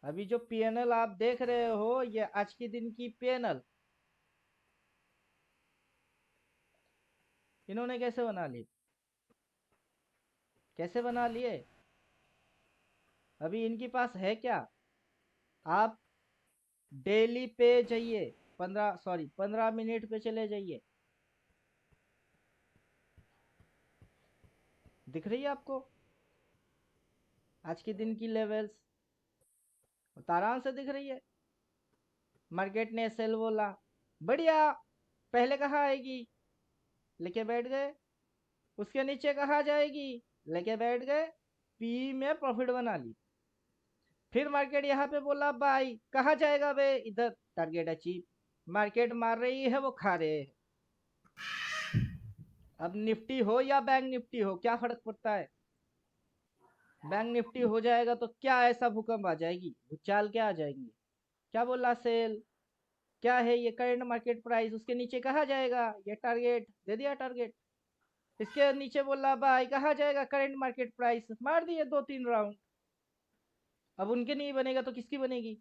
अभी जो PNL आप देख रहे हो, ये आज के दिन की PNL इन्होंने कैसे बना ली, कैसे बना लिए? अभी इनके पास है क्या? आप डेली पे जाइए, 15 मिनट पे चले जाइए, दिख रही है आपको आज के दिन की लेवल्स? आराम से दिख रही है। मार्केट ने सेल बोला, बढ़िया, पहले कहाँ आएगी, लेके बैठ गए। उसके नीचे कहाँ जाएगी, लेके बैठ गए। पी में प्रॉफिट बना ली। फिर मार्केट यहाँ पे बोला बाई, कहाँ जाएगा बे, इधर टारगेट अचीव। मार्केट मार रही है, वो खा रहे हैं। अब निफ्टी हो या बैंक निफ्टी हो, क्या फर्क पड़ता है? बैंक निफ्टी हो जाएगा तो क्या ऐसा भूकंप आ जाएगी, भूचाल क्या आ जाएंगे? क्या बोला सेल, क्या है ये करंट मार्केट प्राइस, उसके नीचे कहा जाएगा, ये टारगेट दे दिया टारगेट। इसके नीचे बोला बाई, कहा जाएगा करंट मार्केट प्राइस, मार दिए 2-3 राउंड। अब उनके नहीं बनेगा तो किसकी बनेगी?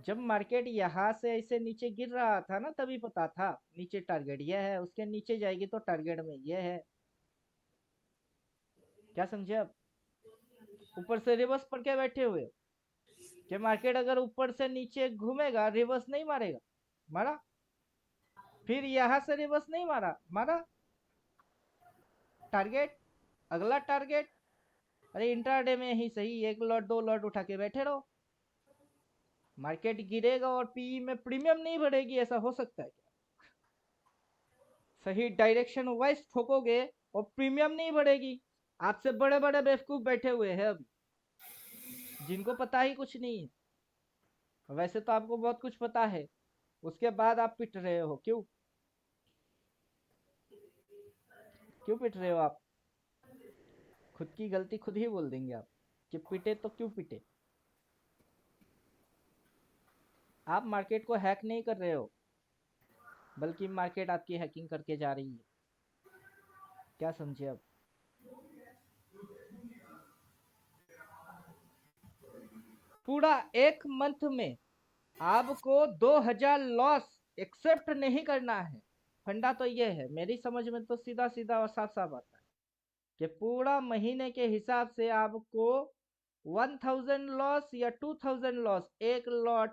जब मार्केट यहाँ से ऐसे नीचे गिर रहा था ना, तभी पता था नीचे टारगेट ये है, उसके नीचे जाएगी तो टारगेट में ये है। क्या समझे? अब ऊपर से रिवर्स पढ़ के बैठे हुए कि मार्केट अगर ऊपर से नीचे घूमेगा रिवर्स नहीं मारेगा, मारा। फिर यहाँ से रिवर्स नहीं मारा, मारा टारगेट, अगला टारगेट। अरे इंट्राडे में ही सही 1 लॉट 2 लॉट उठा के बैठे रहो। मार्केट गिरेगा और पीई में प्रीमियम नहीं बढ़ेगी, ऐसा हो सकता है क्या? सही डायरेक्शन वाइज ठोकोगे और प्रीमियम नहीं बढ़ेगी। आपसे बड़े बड़े बेवकूफ बैठे हुए हैं अभी, जिनको पता ही कुछ नहीं है। वैसे तो आपको बहुत कुछ पता है, उसके बाद आप पिट रहे हो। क्यों क्यों पिट रहे हो आप? खुद की गलती खुद ही बोल देंगे आप कि पिटे तो क्यों पिटे। आप मार्केट को हैक नहीं कर रहे हो, बल्कि मार्केट आपकी हैकिंग करके जा रही है। क्या समझे अब? पूरा 1 मंथ में आपको 2000 लॉस एक्सेप्ट नहीं करना है। फंडा तो ये है, मेरी समझ में तो सीधा सीधा और साफ साफ आता है कि पूरा महीने के हिसाब से आपको 1000 लॉस या 2000 लॉस, एक लॉट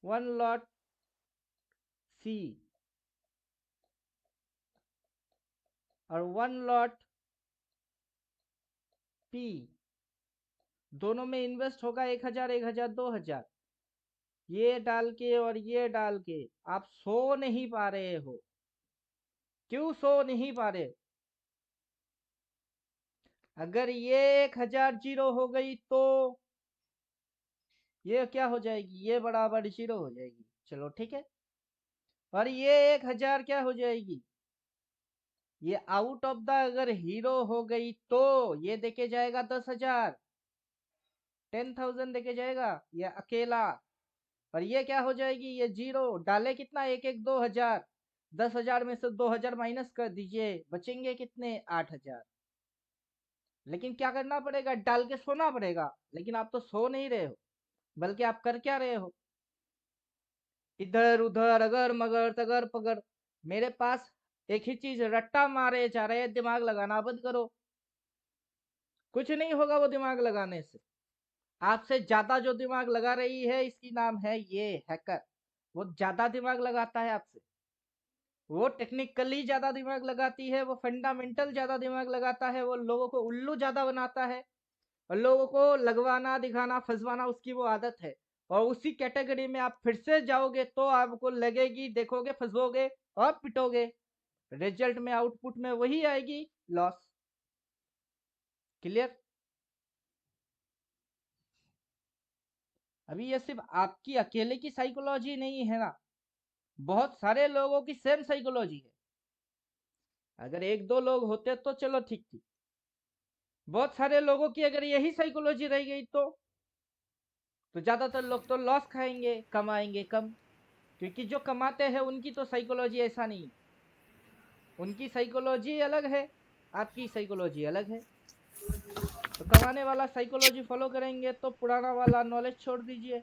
1 लॉट सी और 1 लॉट पी, दोनों में इन्वेस्ट होगा 1000 1000 2000। ये डाल के और ये डाल के आप सो नहीं पा रहे हो। क्यों सो नहीं पा रहे? अगर ये 1000 जीरो हो गई तो ये क्या हो जाएगी? ये बराबर जीरो हो जाएगी। चलो ठीक है। और ये 1000 क्या हो जाएगी? ये आउट ऑफ द अगर हीरो हो गई तो ये देके जाएगा 10,000, 10,000 देके जाएगा ये अकेला। और ये क्या हो जाएगी? ये जीरो। डाले कितना? एक एक 2000, 10,000 में से 2000 माइनस कर दीजिए, बचेंगे कितने? 8,000। लेकिन क्या करना पड़ेगा? डाल के सोना पड़ेगा। लेकिन आप तो सो नहीं रहे हो, बल्कि आप कर क्या रहे हो? इधर उधर अगर मगर तगर पगर। मेरे पास एक ही चीज, रट्टा मारे जा रहे हैं। दिमाग लगाना बंद करो। कुछ नहीं होगा वो दिमाग लगाने से। आपसे ज्यादा जो दिमाग लगा रही है इसकी नाम है ये हैकर। वो ज्यादा दिमाग लगाता है आपसे, वो टेक्निकली ज्यादा दिमाग लगाती है, वो फंडामेंटल ज्यादा दिमाग लगाता है, वो लोगों को उल्लू ज्यादा बनाता है और लोगों को लगवाना दिखाना फंसवाना उसकी वो आदत है। और उसी कैटेगरी में आप फिर से जाओगे तो आपको लगेगी, देखोगे, फंसोगे और पिटोगे। रिजल्ट में आउटपुट में वही आएगी, लॉस। क्लियर? अभी ये सिर्फ आपकी अकेले की साइकोलॉजी नहीं है ना, बहुत सारे लोगों की सेम साइकोलॉजी है। अगर एक दो लोग होते तो चलो ठीक थी, बहुत सारे लोगों की अगर यही साइकोलॉजी रह गई तो ज्यादातर लोग तो लॉस खाएंगे, कमाएंगे कम। क्योंकि जो कमाते हैं उनकी तो साइकोलॉजी ऐसा नहीं, उनकी साइकोलॉजी अलग है, आपकी साइकोलॉजी अलग है। तो कमाने वाला साइकोलॉजी फॉलो करेंगे तो पुराना वाला नॉलेज छोड़ दीजिए।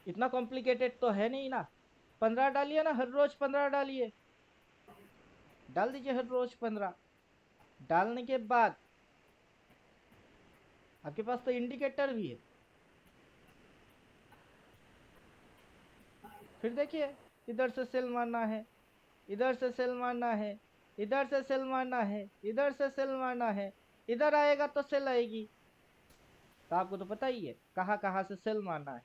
इतना कॉम्प्लिकेटेड तो है नहीं ना। 15 डालिए ना, हर रोज 15 डालिए, डाल दीजिए हर रोज 15। डालने के बाद आपके पास तो इंडिकेटर भी है। फिर देखिए, इधर से सेल मारना है, इधर से सेल मारना है, इधर से सेल मारना है, इधर से सेल मारना है, इधर आएगा तो सेल आएगी। तो आपको तो पता ही है कहाँ कहाँ से सेल मारना है,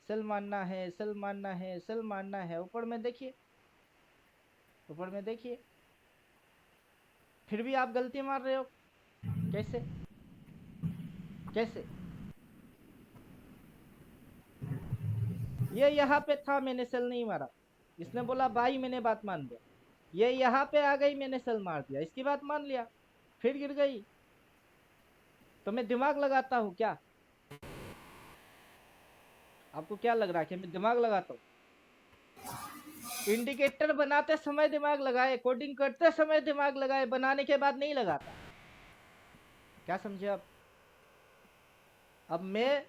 सेल मारना है, सेल मारना है, सेल मारना है। ऊपर में देखिए, ऊपर में देखिए, फिर भी आप गलती मार रहे हो। कैसे? कैसे? ये यहाँ पे था, मैंने सेल नहीं मारा। इसने बोला भाई, मैंने बात मान लिया। ये यहाँ पे आ गई, मैंने सेल मार दिया, इसकी बात मान लिया, फिर गिर गई। तो मैं दिमाग लगाता हूँ क्या? आपको क्या लग रहा है कि मैं दिमाग लगाता हूँ? इंडिकेटर बनाते समय दिमाग लगाए, कोडिंग करते समय दिमाग लगाए, बनाने के बाद नहीं लगाता। क्या समझे आप? अब मैं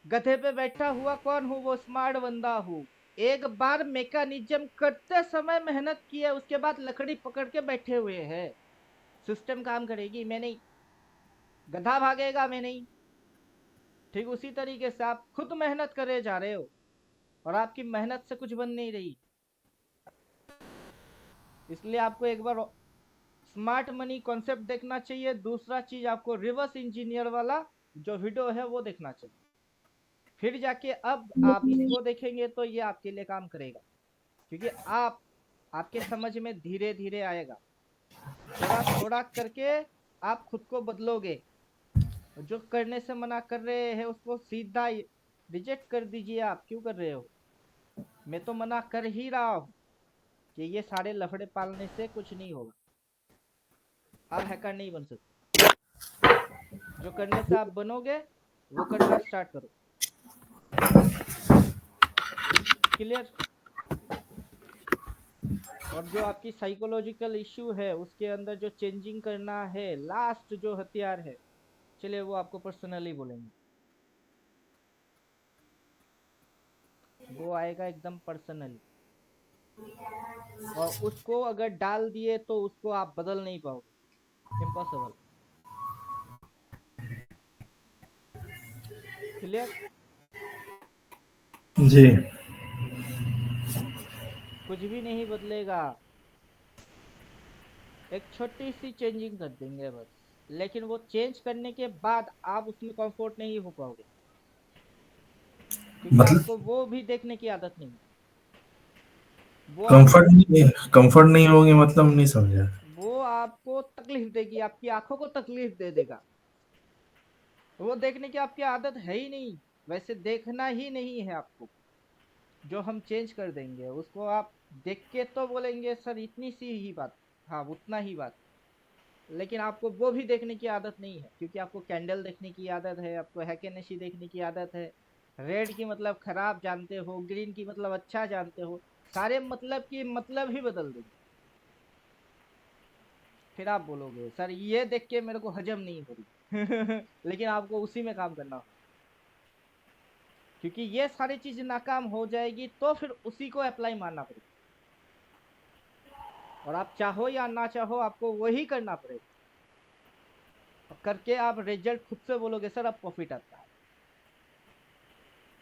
गधे पे बैठा हुआ कौन हूँ? वो स्मार्ट बंदा हूँ। एक बार मैकेनिज्म करते समय मेहनत की है, उसके बाद लकड़ी पकड़ के बैठे हुए हैं। सिस्टम काम करेगी, मैं नहीं। गधा भागेगा, मैं नहीं। ठीक उसी तरीके से आप खुद मेहनत करे जा रहे हो और आपकी मेहनत से कुछ बन नहीं रही। इसलिए आपको एक बार स्मार्ट मनी कॉन्सेप्ट देखना चाहिए। दूसरा चीज, आपको रिवर्स इंजीनियर वाला जो वीडियो है वो देखना चाहिए। फिर जाके अब आप इसको देखेंगे तो ये आपके लिए काम करेगा। क्योंकि आपके समझ में धीरे धीरे आएगा, थोड़ा थोड़ा करके आप खुद को बदलोगे। जो करने से मना कर रहे हैं उसको सीधा रिजेक्ट कर दीजिए। आप क्यों कर रहे हो? मैं तो मना कर ही रहा हूँ कि ये सारे लफड़े पालने से कुछ नहीं होगा। आप हैकर नहीं बन सकते। जो करने से आप बनोगे वो करना स्टार्ट करो। क्लियर? और जो आपकी साइकोलॉजिकल इश्यू है उसके अंदर जो चेंजिंग करना है, लास्ट जो हथियार है, चलिए वो आपको पर्सनली बोलेंगे। वो आएगा एकदम पर्सनली, और उसको अगर डाल दिए तो उसको आप बदल नहीं पाओगे, इम्पॉसिबल। क्लियर? जी। कुछ भी नहीं बदलेगा, एक छोटी सी चेंजिंग कर देंगे बस, लेकिन वो चेंज करने के बाद आप उसमें कंफर्ट नहीं हो पाओगे, क्योंकि मतलब आपको वो भी देखने की आदत नहीं है। वो आपको कंफर्ट नहीं होगी, मतलब नहीं समझा। वो आपको तकलीफ देगी, आपकी आंखों को तकलीफ दे देगा। वो देखने की आपकी आदत है ही नहीं, वैसे देखना ही नहीं है आपको। जो हम चेंज कर देंगे उसको आप देख के तो बोलेंगे सर इतनी सी ही बात, हाँ उतना ही बात, लेकिन आपको वो भी देखने की आदत नहीं है, क्योंकि आपको कैंडल देखने की आदत है, आपको हैकेनेसी देखने की आदत है। रेड की मतलब खराब जानते हो, ग्रीन की मतलब अच्छा जानते हो, सारे मतलब की मतलब ही बदल देंगे। फिर आप बोलोगे सर ये देख के मेरे को हजम नहीं हो रही लेकिन आपको उसी में काम करना होगा, क्योंकि ये सारी चीज नाकाम हो जाएगी तो फिर उसी को अप्लाई मानना पड़ेगा, और आप चाहो या ना चाहो आपको वही करना पड़ेगा। और करके आप रिजल्ट खुद से बोलोगे सर अब प्रॉफिट आता है।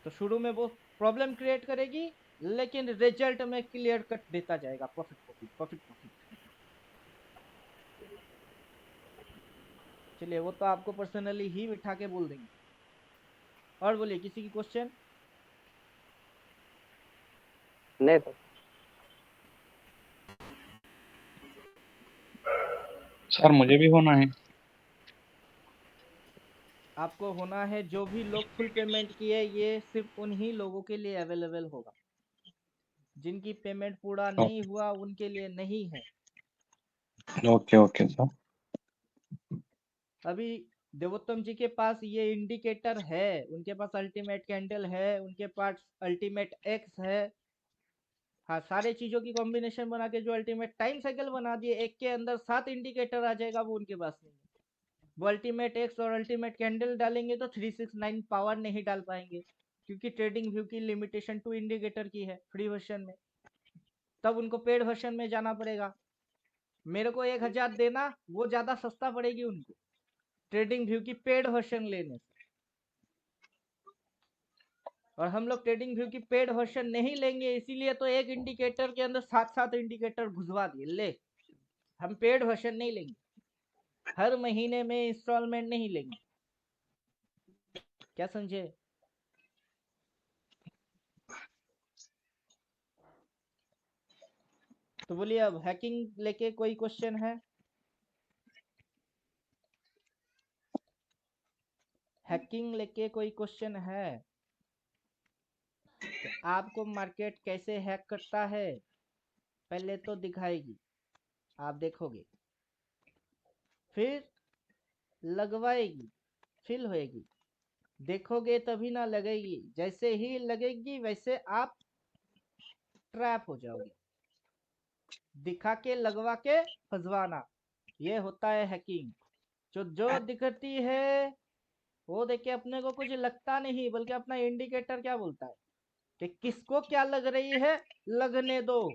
तो शुरू में वो प्रॉब्लम क्रिएट करेगी, लेकिन रिजल्ट में क्लियर कट देता जाएगा, प्रॉफिट प्रॉफिट प्रॉफिट प्रॉफिट। चलिए वो तो आपको पर्सनली ही बिठा के बोल देंगे। और बोलिए, किसी की क्वेश्चन? नहीं तो सर मुझे भी होना है। आपको होना है, जो भी लोग फुल पेमेंट किए ये सिर्फ उन्हीं लोगों के लिए अवेलेबल होगा, जिनकी पेमेंट पूरा नहीं हुआ उनके लिए नहीं है। Okay okay sir. अभी देवोत्तम जी के पास ये इंडिकेटर है, उनके पास अल्टीमेट कैंडल है, उनके पास अल्टीमेट एक्स है, हाँ सारे चीजों की कॉम्बिनेशन बना के जो अल्टीमेट टाइम साइकिल बना दिए, एक के अंदर 7 इंडिकेटर आ जाएगा, वो उनके पास नहीं है। वो अल्टीमेट एक्स और अल्टीमेट कैंडल डालेंगे तो 369 पावर नहीं डाल पाएंगे, क्योंकि ट्रेडिंग व्यू की लिमिटेशन 2 इंडिकेटर की है फ्री वर्जन में, तब उनको पेड वर्जन में जाना पड़ेगा। मेरे को 1000 देना वो ज्यादा सस्ता पड़ेगी उनको, ट्रेडिंग व्यू की पेड वर्जन लेने से। और हम लोग ट्रेडिंग व्यू की पेड वर्जन नहीं लेंगे, इसीलिए तो एक इंडिकेटर के अंदर 7 इंडिकेटर घुसवा दिए। ले, हम पेड वर्जन नहीं लेंगे, हर महीने में इंस्टॉलमेंट नहीं लेंगे, क्या समझे? तो बोलिए, अब हैकिंग लेके कोई क्वेश्चन है? हैकिंग लेके कोई क्वेश्चन है कि आपको मार्केट कैसे हैक करता है? पहले तो दिखाएगी, आप देखोगे, फिर लगवाएगी, फिल होएगी, देखोगे तभी ना लगेगी, जैसे ही लगेगी वैसे आप ट्रैप हो जाओगे। दिखा के लगवा के फंसवाना, ये होता है हैकिंग। जो दिखती है वो देख के अपने को कुछ लगता नहीं, बल्कि अपना इंडिकेटर क्या बोलता है कि किसको क्या लग रही है, लगने दो,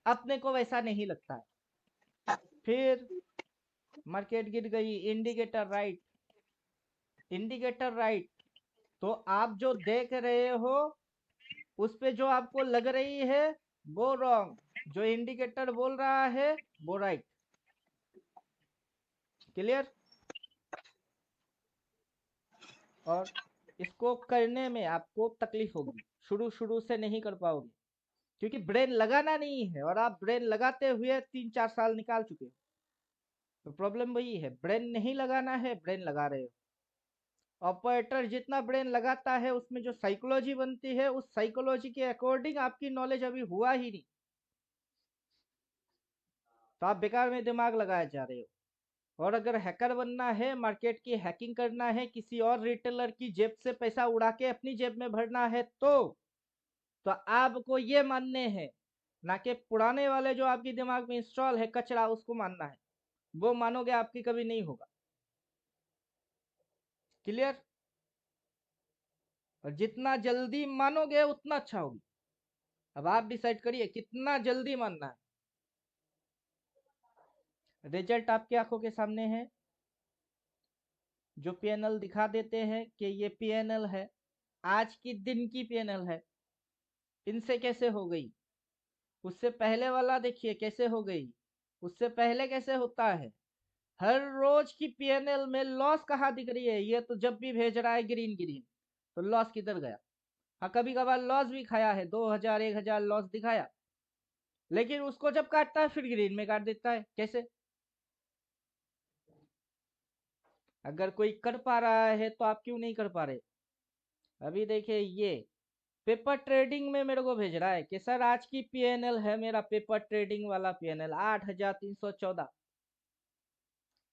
अपने को वैसा नहीं लगता है। फिर मार्केट गिर गई, इंडिकेटर राइट, इंडिकेटर राइट, तो आप जो देख रहे हो उस पे जो आपको लग रही है वो रॉन्ग, जो इंडिकेटर बोल रहा है वो राइट। क्लियर? और इसको करने में आपको तकलीफ होगी, शुरू शुरू से नहीं कर पाओगे, क्योंकि ब्रेन लगाना नहीं है, और आप ब्रेन लगाते हुए 3-4 साल निकाल चुके हो। तो प्रॉब्लम वही है, ब्रेन नहीं लगाना है, ब्रेन लगा रहे हो। ऑपरेटर जितना ब्रेन लगाता है उसमें जो साइकोलॉजी बनती है, उस साइकोलॉजी के अकॉर्डिंग आपकी नॉलेज अभी हुआ ही नहीं, तो आप बेकार में दिमाग लगाए जा रहे हो। और अगर हैकर बनना है, मार्केट की हैकिंग करना है, किसी और रिटेलर की जेब से पैसा उड़ा के अपनी जेब में भरना है, तो आपको ये मानने हैं, ना कि पुराने वाले जो आपके दिमाग में इंस्टॉल है कचरा, उसको मानना है। वो मानोगे आपकी कभी नहीं होगा। क्लियर? और जितना जल्दी मानोगे उतना अच्छा होगी। अब आप डिसाइड करिए कितना जल्दी मानना है। रिजल्ट आपकी आंखों के सामने है, जो पीएनएल दिखा देते हैं कि ये पीएनएल है, आज की दिन की पीएनएल है। इनसे कैसे हो गई, उससे पहले वाला देखिए कैसे हो गई, उससे पहले कैसे होता है। हर रोज की पीएनएल में लॉस कहाँ दिख रही है, ये तो जब भी भेज रहा है ग्रीन ग्रीन, तो लॉस किधर गया। हाँ, कभी कभार लॉस भी खाया है, 2000 1000 लॉस दिखाया, लेकिन उसको जब काटता है फिर ग्रीन में काट देता है। कैसे? अगर कोई कर पा रहा है तो आप क्यों नहीं कर पा रहे। अभी देखिए, ये पेपर ट्रेडिंग में मेरे को भेज रहा है कि सर आज की पीएनएल है मेरा पेपर ट्रेडिंग वाला पीएनएल 8314।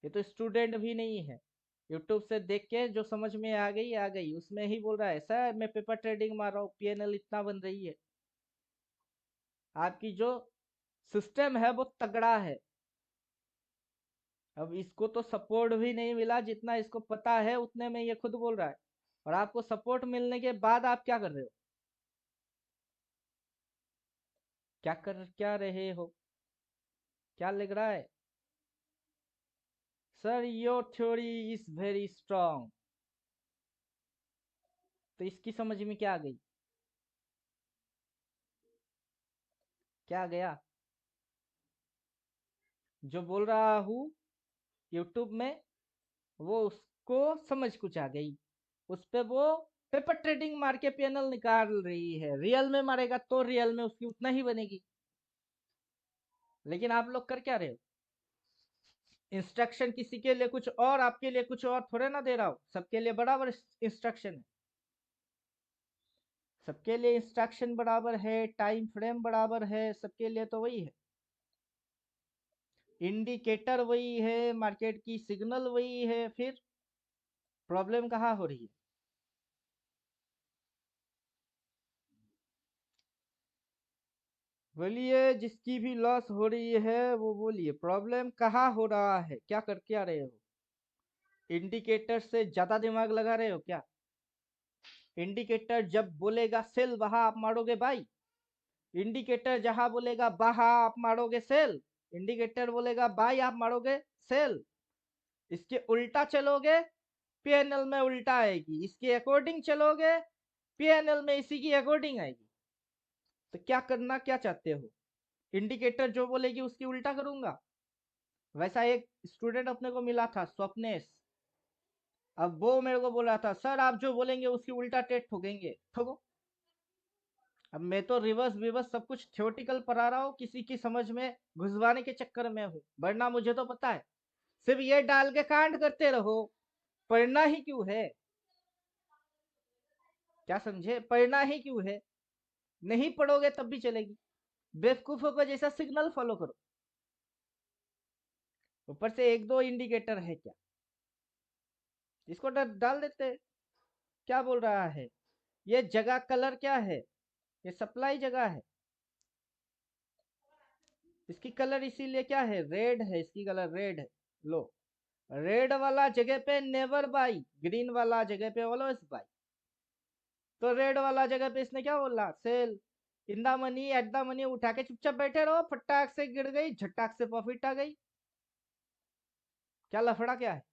ये तो स्टूडेंट भी नहीं है, यूट्यूब से देख के जो समझ में आ गई, उसमें ही बोल रहा है सर मैं पेपर ट्रेडिंग मार रहा हूँ, पीएनएल इतना बन रही है। आपकी जो सिस्टम है वो तगड़ा है। अब इसको तो सपोर्ट भी नहीं मिला, जितना इसको पता है उतने में ये खुद बोल रहा है। और आपको सपोर्ट मिलने के बाद आप क्या कर रहे हो, क्या रहे हो, क्या लग रहा है। Sir your theory is very strong, तो इसकी समझ में क्या आ गई, क्या गया। जो बोल रहा हूँ यूट्यूब में वो उसको समझ कुछ आ गई, उस पे वो पेपर ट्रेडिंग मार के पीएनएल निकाल रही है। रियल में मारेगा तो रियल में उसकी उतना ही बनेगी। लेकिन आप लोग कर क्या रहे हो, इंस्ट्रक्शन किसी के लिए कुछ और, आपके लिए कुछ और थोड़े ना दे रहा हूं। सबके लिए बराबर इंस्ट्रक्शन है, सबके लिए इंस्ट्रक्शन बराबर है, टाइम फ्रेम बराबर है, सबके लिए तो वही है। इंडिकेटर वही है, मार्केट की सिग्नल वही है, फिर प्रॉब्लम कहाँ हो रही है। बोलिए, जिसकी भी लॉस हो रही है वो बोलिए, प्रॉब्लम कहाँ हो रहा है, क्या कर क्या रहे हो। इंडिकेटर से ज्यादा दिमाग लगा रहे हो क्या। इंडिकेटर जब बोलेगा सेल वहां आप मारोगे बाई, इंडिकेटर जहां बोलेगा वहां आप मारोगे सेल, इंडिकेटर बोलेगा बाई आप मारोगे सेल। इसके उल्टा चलोगे पीएनएल में उल्टा आएगी, इसके अकॉर्डिंग चलोगे पीएनएल में इसी की अकॉर्डिंग आएगी। तो क्या करना क्या चाहते हो, इंडिकेटर जो बोलेगी उसकी उल्टा करूंगा। वैसा एक स्टूडेंट अपने को मिला था स्वप्नेश, अब वो मेरे को बोला था सर आप जो बोलेंगे उसकी उल्टा टेट ठोकेंगे, ठोको। अब मैं तो रिवर्स विवर्स सब कुछ थ्योरेटिकल पढ़ा रहा हूँ, किसी की समझ में घुसवाने के चक्कर में हूँ, वरना मुझे तो पता है। सिर्फ ये डाल के कांड करते रहो, पढ़ना ही क्यों है, क्या समझे, पढ़ना ही क्यों है। नहीं पढ़ोगे तब भी चलेगी, बेवकूफों को जैसा सिग्नल फॉलो करो। ऊपर से एक दो इंडिकेटर है क्या, इसको डाल देते। क्या बोल रहा है, ये जगह कलर क्या है, ये सप्लाई जगह है, इसकी कलर इसीलिए क्या है, रेड है, इसकी कलर रेड है। लो, रेड वाला जगह पे नेवर बाई, ग्रीन वाला जगह पे ऑलवेज बाई। तो रेड वाला जगह पे इसने क्या बोला, sell in the money at the money, उठा के चुपचाप बैठे रहो, फटाक से गिर गई, झटाक से प्रॉफिट आ गई। क्या लफड़ा क्या है।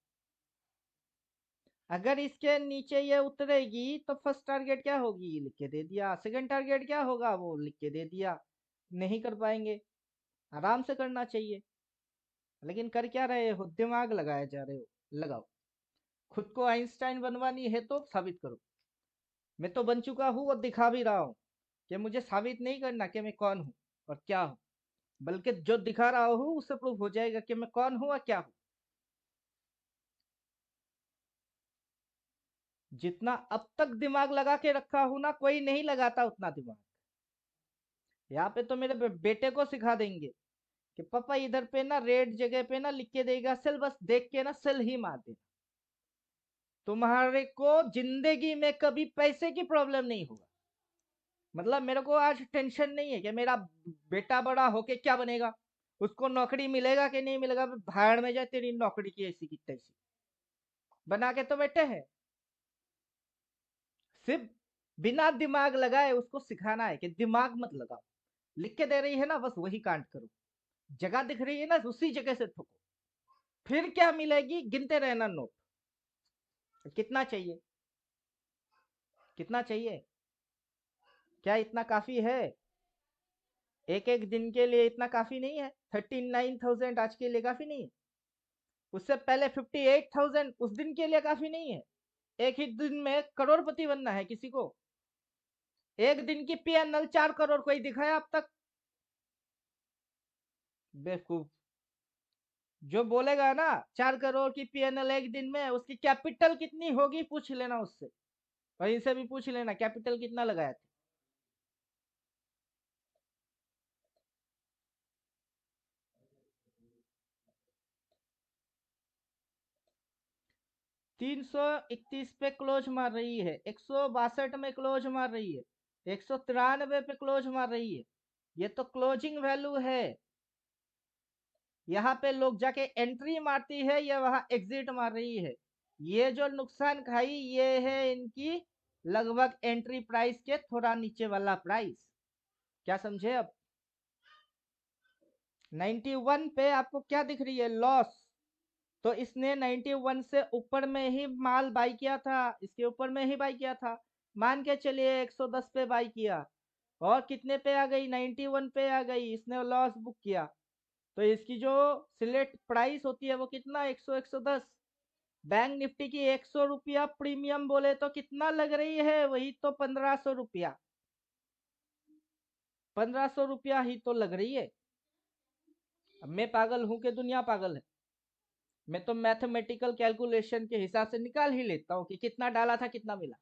अगर इसके नीचे ये उतरेगी तो फर्स्ट टारगेट क्या होगी, लिख के दे दिया, सेकंड टारगेट क्या होगा वो लिख के दे दिया। नहीं कर पाएंगे, आराम से करना चाहिए। लेकिन कर क्या रहे हो, दिमाग लगाए जा रहे हो, लगाओ। खुद को आइंस्टाइन बनवानी है तो साबित करो। मैं तो बन चुका हूं और दिखा भी रहा हूं कि मुझे साबित नहीं करना कि मैं कौन हूं और क्या हूं, बल्कि जो दिखा रहा हूं उससे प्रूफ हो जाएगा कि मैं कौन हूं और क्या हूं। जितना अब तक दिमाग लगा के रखा हूं ना, कोई नहीं लगाता उतना दिमाग। यहाँ पे तो मेरे बेटे को सिखा देंगे कि पापा इधर पे ना रेड जगह पे ना लिख के देगा सेल, बस देख के ना सेल ही मार देना, तुम्हारे को जिंदगी में कभी पैसे की प्रॉब्लम नहीं होगा। मतलब मेरे को आज टेंशन नहीं है कि मेरा बेटा बड़ा होके क्या बनेगा, उसको नौकरी मिलेगा कि नहीं मिलेगा, भाड़ में जाए तेरी नौकरी की ऐसी की तैसी, बना के तो बैठे हैं। सिर्फ बिना दिमाग लगाए उसको सिखाना है कि दिमाग मत लगाओ, लिख के दे रही है ना बस वही कांट करो, जगह दिख रही है ना उसी जगह से ठोको, फिर क्या मिलेगी गिनते रहना नोट। कितना चाहिए, कितना चाहिए, क्या इतना काफी है? एक एक दिन के लिए इतना काफी नहीं है। 39,000 आज के लिए काफी नहीं है, उससे पहले 58,000 उस दिन के लिए काफी नहीं है। एक ही दिन में करोड़पति बनना है किसी को? एक दिन की पीएनएल 4 करोड़ कोई दिखाया अब तक? बेवकूफ। जो बोलेगा ना 4 करोड़ की पीएनएल एक दिन में, उसकी कैपिटल कितनी होगी पूछ लेना उससे, और इनसे भी पूछ लेना कैपिटल कितना लगाया था। $331 पे क्लोज मार रही है, 162 में क्लोज मार रही है, 193 पे क्लोज मार रही है। ये तो क्लोजिंग वैल्यू है। यहाँ पे लोग जाके एंट्री मारती है या वहां एग्जिट मार रही है। ये जो नुकसान खाई ये है इनकी लगभग एंट्री प्राइस के थोड़ा नीचे वाला प्राइस। क्या समझे? अब 91 पे आपको क्या दिख रही है? लॉस। तो इसने 91 से ऊपर में ही माल बाई किया था, इसके ऊपर में ही बाई किया था। मान के चलिए 110 पे बाई किया और कितने पे आ गई? 91 पे आ गई, इसने लॉस बुक किया। तो इसकी जो सिलेक्ट प्राइस होती है वो कितना? 100 110। बैंक निफ्टी की 100 रुपया प्रीमियम बोले तो कितना लग रही है? वही तो 1500 रुपया, 1500 रुपया ही तो लग रही है। अब मैं पागल हूं कि दुनिया पागल है? मैं तो मैथमेटिकल कैलकुलेशन के हिसाब से निकाल ही लेता हूं कि कितना डाला था कितना मिला।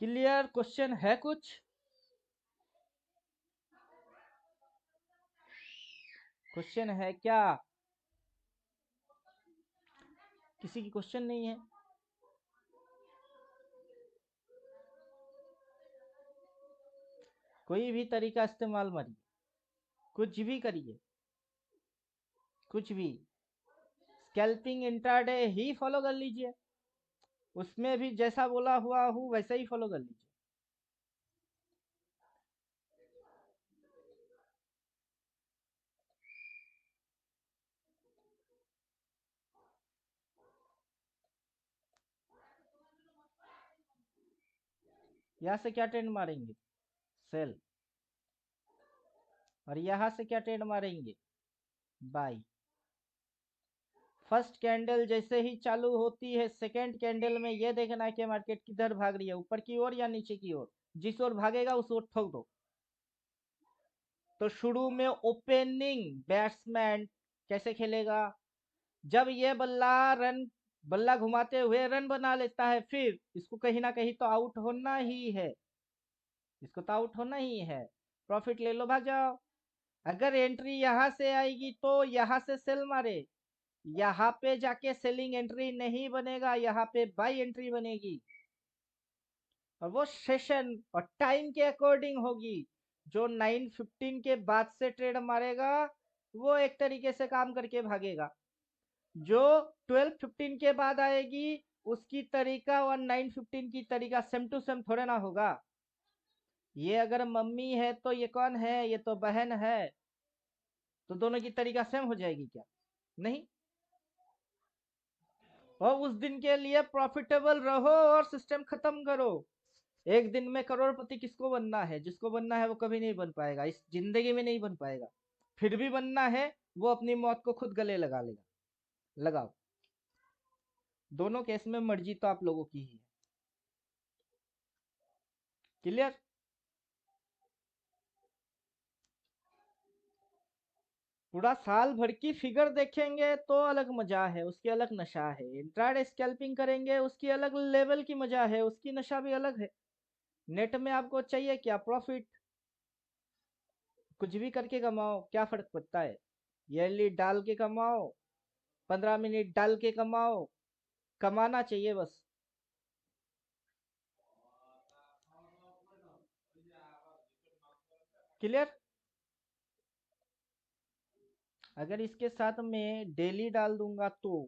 क्लियर? क्वेश्चन है कुछ? क्वेश्चन है क्या? किसी की क्वेश्चन नहीं है? कोई भी तरीका इस्तेमाल मारिए, कुछ भी करिए, कुछ भी। स्कैल्पिंग इंट्राडे ही फॉलो कर लीजिए, उसमें भी जैसा बोला हुआ हूँ वैसा ही फॉलो कर लीजिए। यहाँ से क्या ट्रेंड मारेंगे? सेल। और यहाँ से क्या ट्रेंड मारेंगे? बाई। फर्स्ट कैंडल जैसे ही चालू होती है, सेकेंड कैंडल में ये देखना है कि मार्केट किधर भाग रही है, ऊपर की ओर या नीचे की ओर। जिस ओर भागेगा उस ओर ठोक दो। तो शुरू में ओपनिंग बैट्समैन कैसे खेलेगा? जब ये बल्ला घुमाते हुए रन बना लेता है, फिर इसको कहीं ना कहीं तो आउट होना ही है, इसको तो आउट होना ही है। प्रॉफिट ले लो, भाग जाओ। अगर एंट्री यहां से आएगी तो यहां से सेल मारे, यहाँ पे जाके सेलिंग एंट्री नहीं बनेगा, यहाँ पे बाई एंट्री बनेगी। और वो सेशन और टाइम के अकॉर्डिंग होगी। जो 9:15 के बाद से ट्रेड मारेगा वो एक तरीके से काम करके भागेगा, जो 12:15 के बाद आएगी उसकी तरीका और 9:15 की तरीका सेम टू सेम थोड़े ना होगा। ये अगर मम्मी है तो ये कौन है? ये तो बहन है। तो दोनों की तरीका सेम हो जाएगी क्या? नहीं। और उस दिन के लिए प्रॉफिटेबल रहो और सिस्टम खत्म करो। एक दिन में करोड़पति किसको बनना है? जिसको बनना है वो कभी नहीं बन पाएगा, इस जिंदगी में नहीं बन पाएगा। फिर भी बनना है वो अपनी मौत को खुद गले लगा लेगा। लगाओ। दोनों केस में मर्जी तो आप लोगों की ही है। क्लियर? पूरा साल भर की फिगर देखेंगे तो अलग मजा है, उसकी अलग नशा है। इंट्राडे स्कैल्पिंग करेंगे उसकी अलग लेवल की मजा है, उसकी नशा भी अलग है। नेट में आपको चाहिए क्या? प्रॉफिट। कुछ भी करके कमाओ, क्या फर्क पड़ता है? ईयरली डाल के कमाओ, 15 मिनट डाल के कमाओ, कमाना चाहिए बस। क्लियर? अगर इसके साथ में डेली डाल दूंगा तो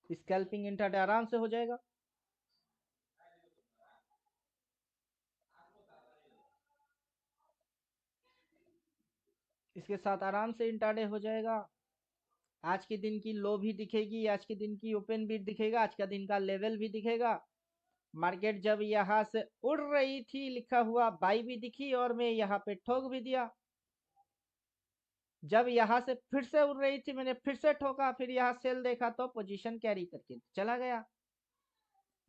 स्कैल्पिंग इंट्राडे आराम से हो जाएगा। इसके साथ आराम से इंट्राडे हो जाएगा। आज के दिन की लो भी दिखेगी, आज के दिन की ओपन भी दिखेगा, आज का दिन का लेवल भी दिखेगा। मार्केट जब यहाँ से उड़ रही थी लिखा हुआ बाई भी दिखी और मैं यहाँ पे ठोक भी दिया। जब यहाँ से फिर से उड़ रही थी मैंने फिर से ठोका, फिर यहाँ सेल देखा तो पोजीशन कैरी करके चला गया।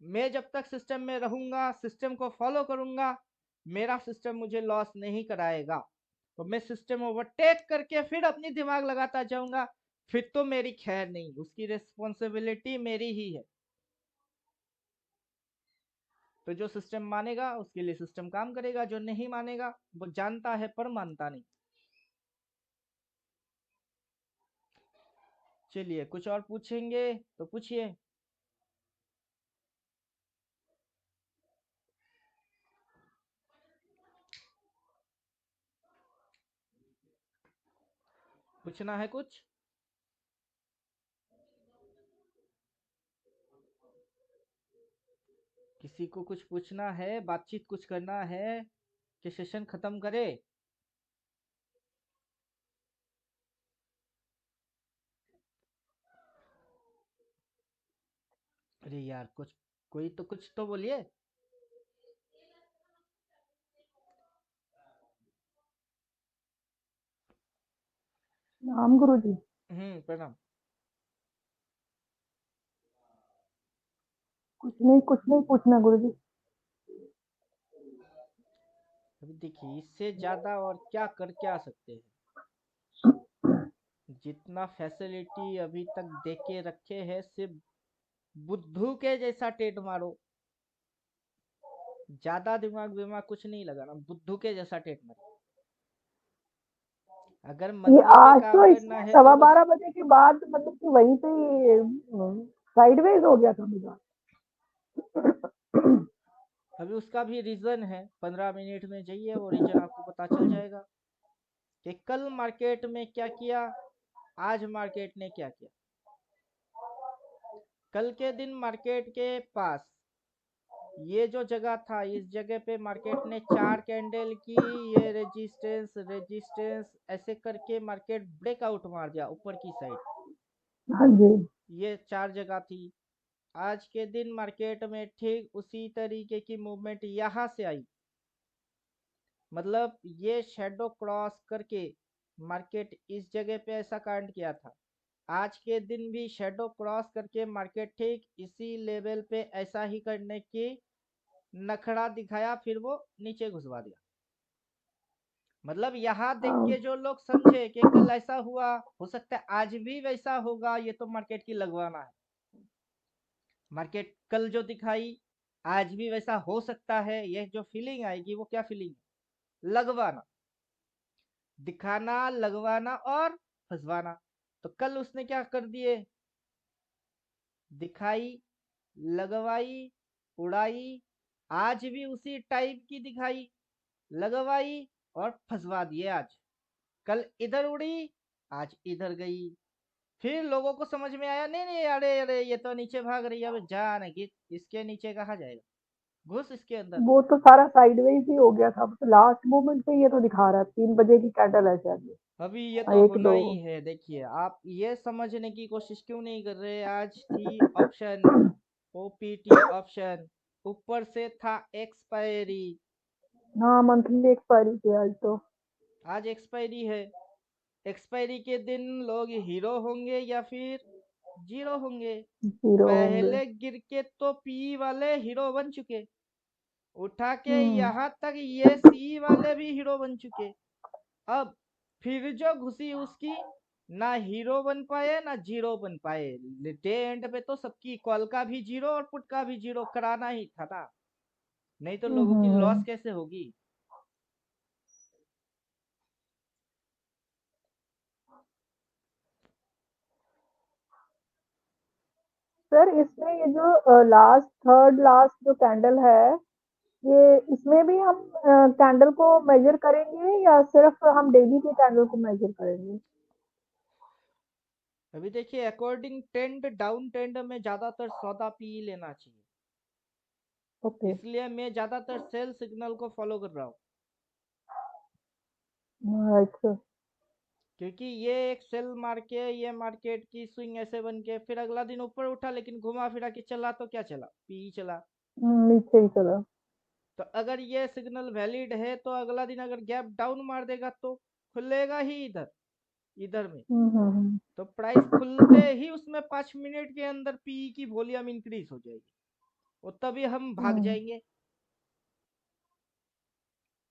मैं जब तक सिस्टम में रहूंगा, सिस्टम को फॉलो करूंगा, मेरा सिस्टम मुझे लॉस नहीं कराएगा। तो मैं सिस्टम ओवरटेक करके फिर अपनी दिमाग लगाता जाऊंगा, फिर तो मेरी खैर नहीं, उसकी रिस्पॉन्सिबिलिटी मेरी ही है। तो जो सिस्टम मानेगा उसके लिए सिस्टम काम करेगा, जो नहीं मानेगा वो जानता है पर मानता नहीं। चलिए कुछ और पूछेंगे तो पूछिए। पूछना है कुछ? किसी को कुछ पूछना है, बातचीत कुछ करना है कि सेशन खत्म करे? अरे यार कुछ कुछ तो बोलिए। नाम गुरुजी। प्रणाम। कुछ नहीं पूछना गुरुजी। अभी देखिए इससे ज्यादा और क्या कर क्या सकते हैं। जितना फैसिलिटी अभी तक दे के रखे हैं, सिर्फ बुद्धू के जैसा टेट मारो, ज्यादा दिमाग कुछ नहीं लगाना, बुद्धू के जैसा टेट मारो। अगर ये मंथली पे आज काम तो करना इसमें है तो 12:15 बजे के बाद मतलब कि वहीं पे साइडवेज हो गया था मेरा। अभी उसका भी रीजन है, 15 मिनट में जाइए वो रीजन आपको पता चल जाएगा कि कल मार्केट में क्या किया, आज मार्केट ने क्या किया। कल के दिन मार्केट के पास ये जो जगह था, इस जगह पे मार्केट ने 4 कैंडल की, ये रेजिस्टेंस ऐसे करके मार्केट ब्रेकआउट मार दिया ऊपर की साइड। हाँ जी। ये 4 जगह थी। आज के दिन मार्केट में ठीक उसी तरीके की मूवमेंट यहाँ से आई, मतलब ये शेडो क्रॉस करके मार्केट इस जगह पे ऐसा कांड किया था। आज के दिन भी शेडो क्रॉस करके मार्केट ठीक इसी लेवल पे ऐसा ही करने की नखड़ा दिखाया, फिर वो नीचे घुसवा दिया। मतलब यहाँ देख के जो लोग समझे कि कल ऐसा हुआ, हो सकता है आज भी वैसा होगा, ये तो मार्केट की लगवाना है। मार्केट कल जो दिखाई आज भी वैसा हो सकता है, ये जो फीलिंग आएगी वो क्या फीलिंग है? लगवाना, दिखाना, लगवाना और फंसवाना। तो कल उसने क्या कर दिए, दिखाई, लगवाई, उड़ाई, आज भी उसी टाइप की दिखाई, लगवाई और फंसवा दिए। आज कल इधर उड़ी, आज इधर गई। फिर लोगों को समझ में आया, नहीं नहीं अरे अरे ये तो नीचे भाग रही है, अब जा ना कि इसके नीचे कहा जाएगा, घुस इसके अंदर। वो तो सारा साइडवेज ही हो गया था, तो लास्ट मोमेंट पे ये तो दिखा रहा है 3 बजे की कैंडल है शायद। अभी ये तो 1 होना 2 ही है। देखिए आप ये समझने की कोशिश क्यों नहीं कर रहे, आज थी ऑप्शन, ओपीटी ऑप्शन, ऊपर से था एक्सपायरी। हाँ मंथली एक्सपायरी थी आज तो। आज एक्सपायरी है, एक्सपायरी के दिन लोग हीरो होंगे या फिर जीरो होंगे? 0 होंगे। पहले गिर के तो पी वाले हीरो बन चुके, उठा के यहाँ तक ये सी वाले भी हीरो बन चुके। अब फिर जो घुसी उसकी ना हीरो बन पाए ना जीरो बन पाए। डे एंड पे तो सबकी कॉल का भी जीरो और पुट का भी जीरो कराना ही था ना, नहीं तो लोगों की लॉस कैसे होगी? सर इसमें ये जो थर्ड लास्ट जो कैंडल है, ये इसमें भी हम कैंडल को मेजर करेंगे या सिर्फ हम डेली के कैंडल को मेजर करेंगे? अभी देखिए अकॉर्डिंग ट्रेंड डाउन ट्रेंड में ज्यादातर सौदा पी लेना चाहिए, ओके। इसलिए मैं ज्यादातर सेल सिग्नल को फॉलो कर रहा हूँ, राइट सर। क्योंकि ये एक सेल मार के ये मार्केट की स्विंग ऐसे बन के फिर अगला दिन ऊपर उठा, लेकिन घुमा फिरा के चला तो क्या चला, पी चला। नीचे ही चला। तो अगर ये सिग्नल वैलिड है तो अगला दिन अगर गैप डाउन मार देगा तो खुलेगा ही इधर इधर में, तो प्राइस खुलते ही उसमें 5 मिनट के अंदर पी की वॉल्यूम इंक्रीज हो जाएगी और तभी हम भाग जाएंगे।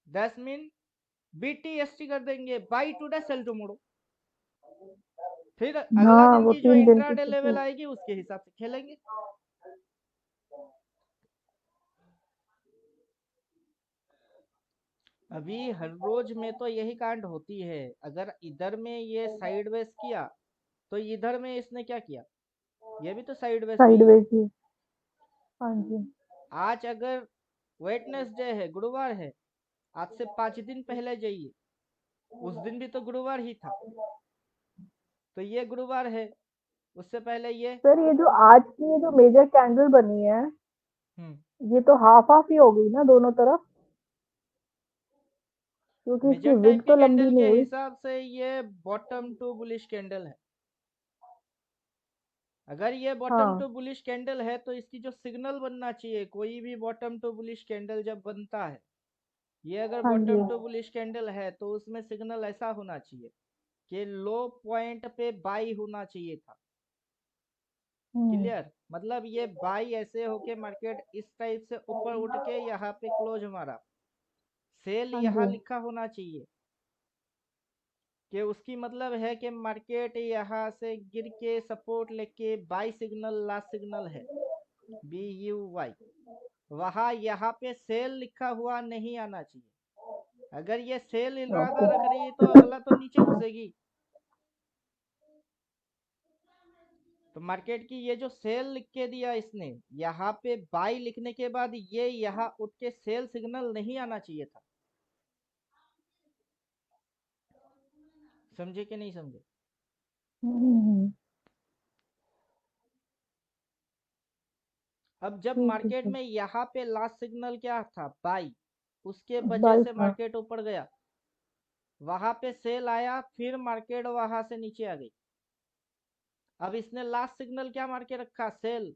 10 मिनट BTST कर देंगे, बाई टुडे सेल टुमारो, फिर अगला हाँ दिन वो की जो 3 दिन की इंट्राडे छुट्टी लेवल है। आएगी उसके हिसाब से खेलेंगे। अभी हर रोज में तो यही कांड होती है, अगर इधर में ये साइडवेज किया तो इधर में इसने क्या किया, ये भी तो साइडवेज की है। साइडवेज ही। हाँ जी। आज अगर वेटनेसडे है, गुरुवार है, आज से 5 दिन पहले जाइए, उस दिन भी तो गुरुवार ही था, तो ये गुरुवार है, उससे पहले ये सर ये जो आज की ये जो मेजर कैंडल बनी है ये तो हाफ हाफ ही हो गई ना दोनों तरफ, क्योंकि इसकी मेजर टाइप विड्थ की तो लंबी कैंडल नहीं के हुई। हिसाब से ये बॉटम टू बुलिश कैंडल है। अगर ये बॉटम हाँ। टू बुलिश कैंडल है तो इसकी जो सिग्नल बनना चाहिए, कोई भी बॉटम टू बुलिश कैंडल जब बनता है, ये अगर हाँ जी। बॉटम टू बुलिश कैंडल है तो उसमें सिग्नल ऐसा होना चाहिए कि लो पॉइंट पे बाई होना चाहिए था। क्लियर, मतलब ये बाई ऐसे होके मार्केट इस टाइप से ऊपर उठ के यहाँ पे क्लोज मारा, सेल हाँ यहाँ जी। लिखा होना चाहिए कि उसकी मतलब है कि मार्केट यहाँ से गिर के सपोर्ट लेके बाई सिग्नल लास्ट सिग्नल है BUY, वहां यहाँ पे सेल लिखा हुआ नहीं आना चाहिए। अगर ये सेल इरादा रख रही है तो अगला तो नीचे घुसेगी, तो मार्केट की ये जो सेल लिख के दिया इसने, यहाँ पे बाई लिखने के बाद ये यहाँ उठ के सेल सिग्नल नहीं आना चाहिए था। समझे कि नहीं समझे? अब जब मार्केट में यहाँ पे लास्ट सिग्नल क्या था, बाई, उसके वजह से मार्केट ऊपर गया, वहां पे सेल आया, फिर मार्केट वहां से नीचे आ गई। अब इसने लास्ट सिग्नल क्या मार के रखा, सेल।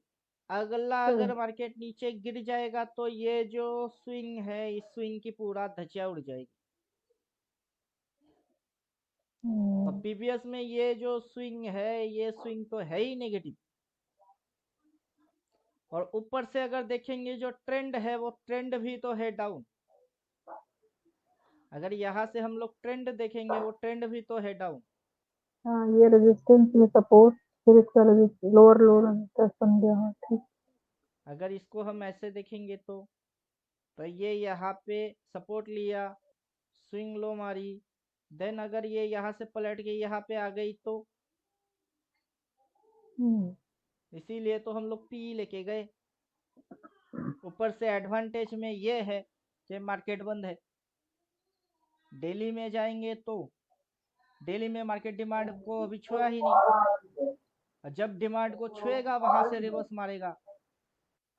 अगला अगर मार्केट नीचे गिर जाएगा तो ये जो स्विंग है इस स्विंग की पूरा धज्जियां उड़ जाएगी। और पीबीएस में ये जो स्विंग है ये स्विंग तो है ही नेगेटिव, और ऊपर से अगर देखेंगे जो ट्रेंड है वो ट्रेंड भी तो है डाउन। अगर यहाँ से हम लोग ट्रेंड देखेंगे वो ट्रेंड भी तो है डाउन। हाँ ये रेजिस्टेंस ये सपोर्ट, फिर इसका लोअर लोअर टेस्ट बन गया। हाँ ठीक। अगर इसको हम ऐसे देखेंगे तो ये यहाँ पे सपोर्ट लिया, स्विंग लो मारी, देन अगर ये यहाँ से पलट के यहाँ पे आ गई तो इसीलिए तो हम लोग पी लेके गए। ऊपर से एडवांटेज में ये है कि मार्केट बंद है। दिल्ली में जाएंगे तो दिल्ली में मार्केट डिमांड को अभी छुआ ही नहीं, जब डिमांड को छुएगा वहां से रिवर्स मारेगा।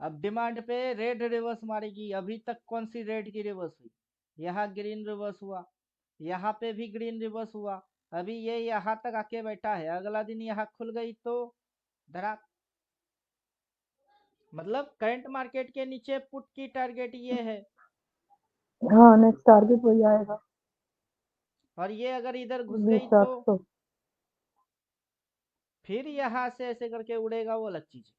अब डिमांड पे रेड रिवर्स मारेगी, अभी तक कौन सी रेड की रिवर्स हुई, यहाँ ग्रीन रिवर्स हुआ, यहाँ पे भी ग्रीन रिवर्स हुआ, अभी ये यहाँ तक आके बैठा है, अगला दिन यहाँ खुल गई तो धरा। मतलब करंट मार्केट के नीचे पुट की टारगेट ये है। हाँ नेक्स्ट टारगेट वही आएगा। और ये अगर इधर घुस गई 20,800। तो फिर यहाँ से ऐसे करके उड़ेगा, वो अलग चीज।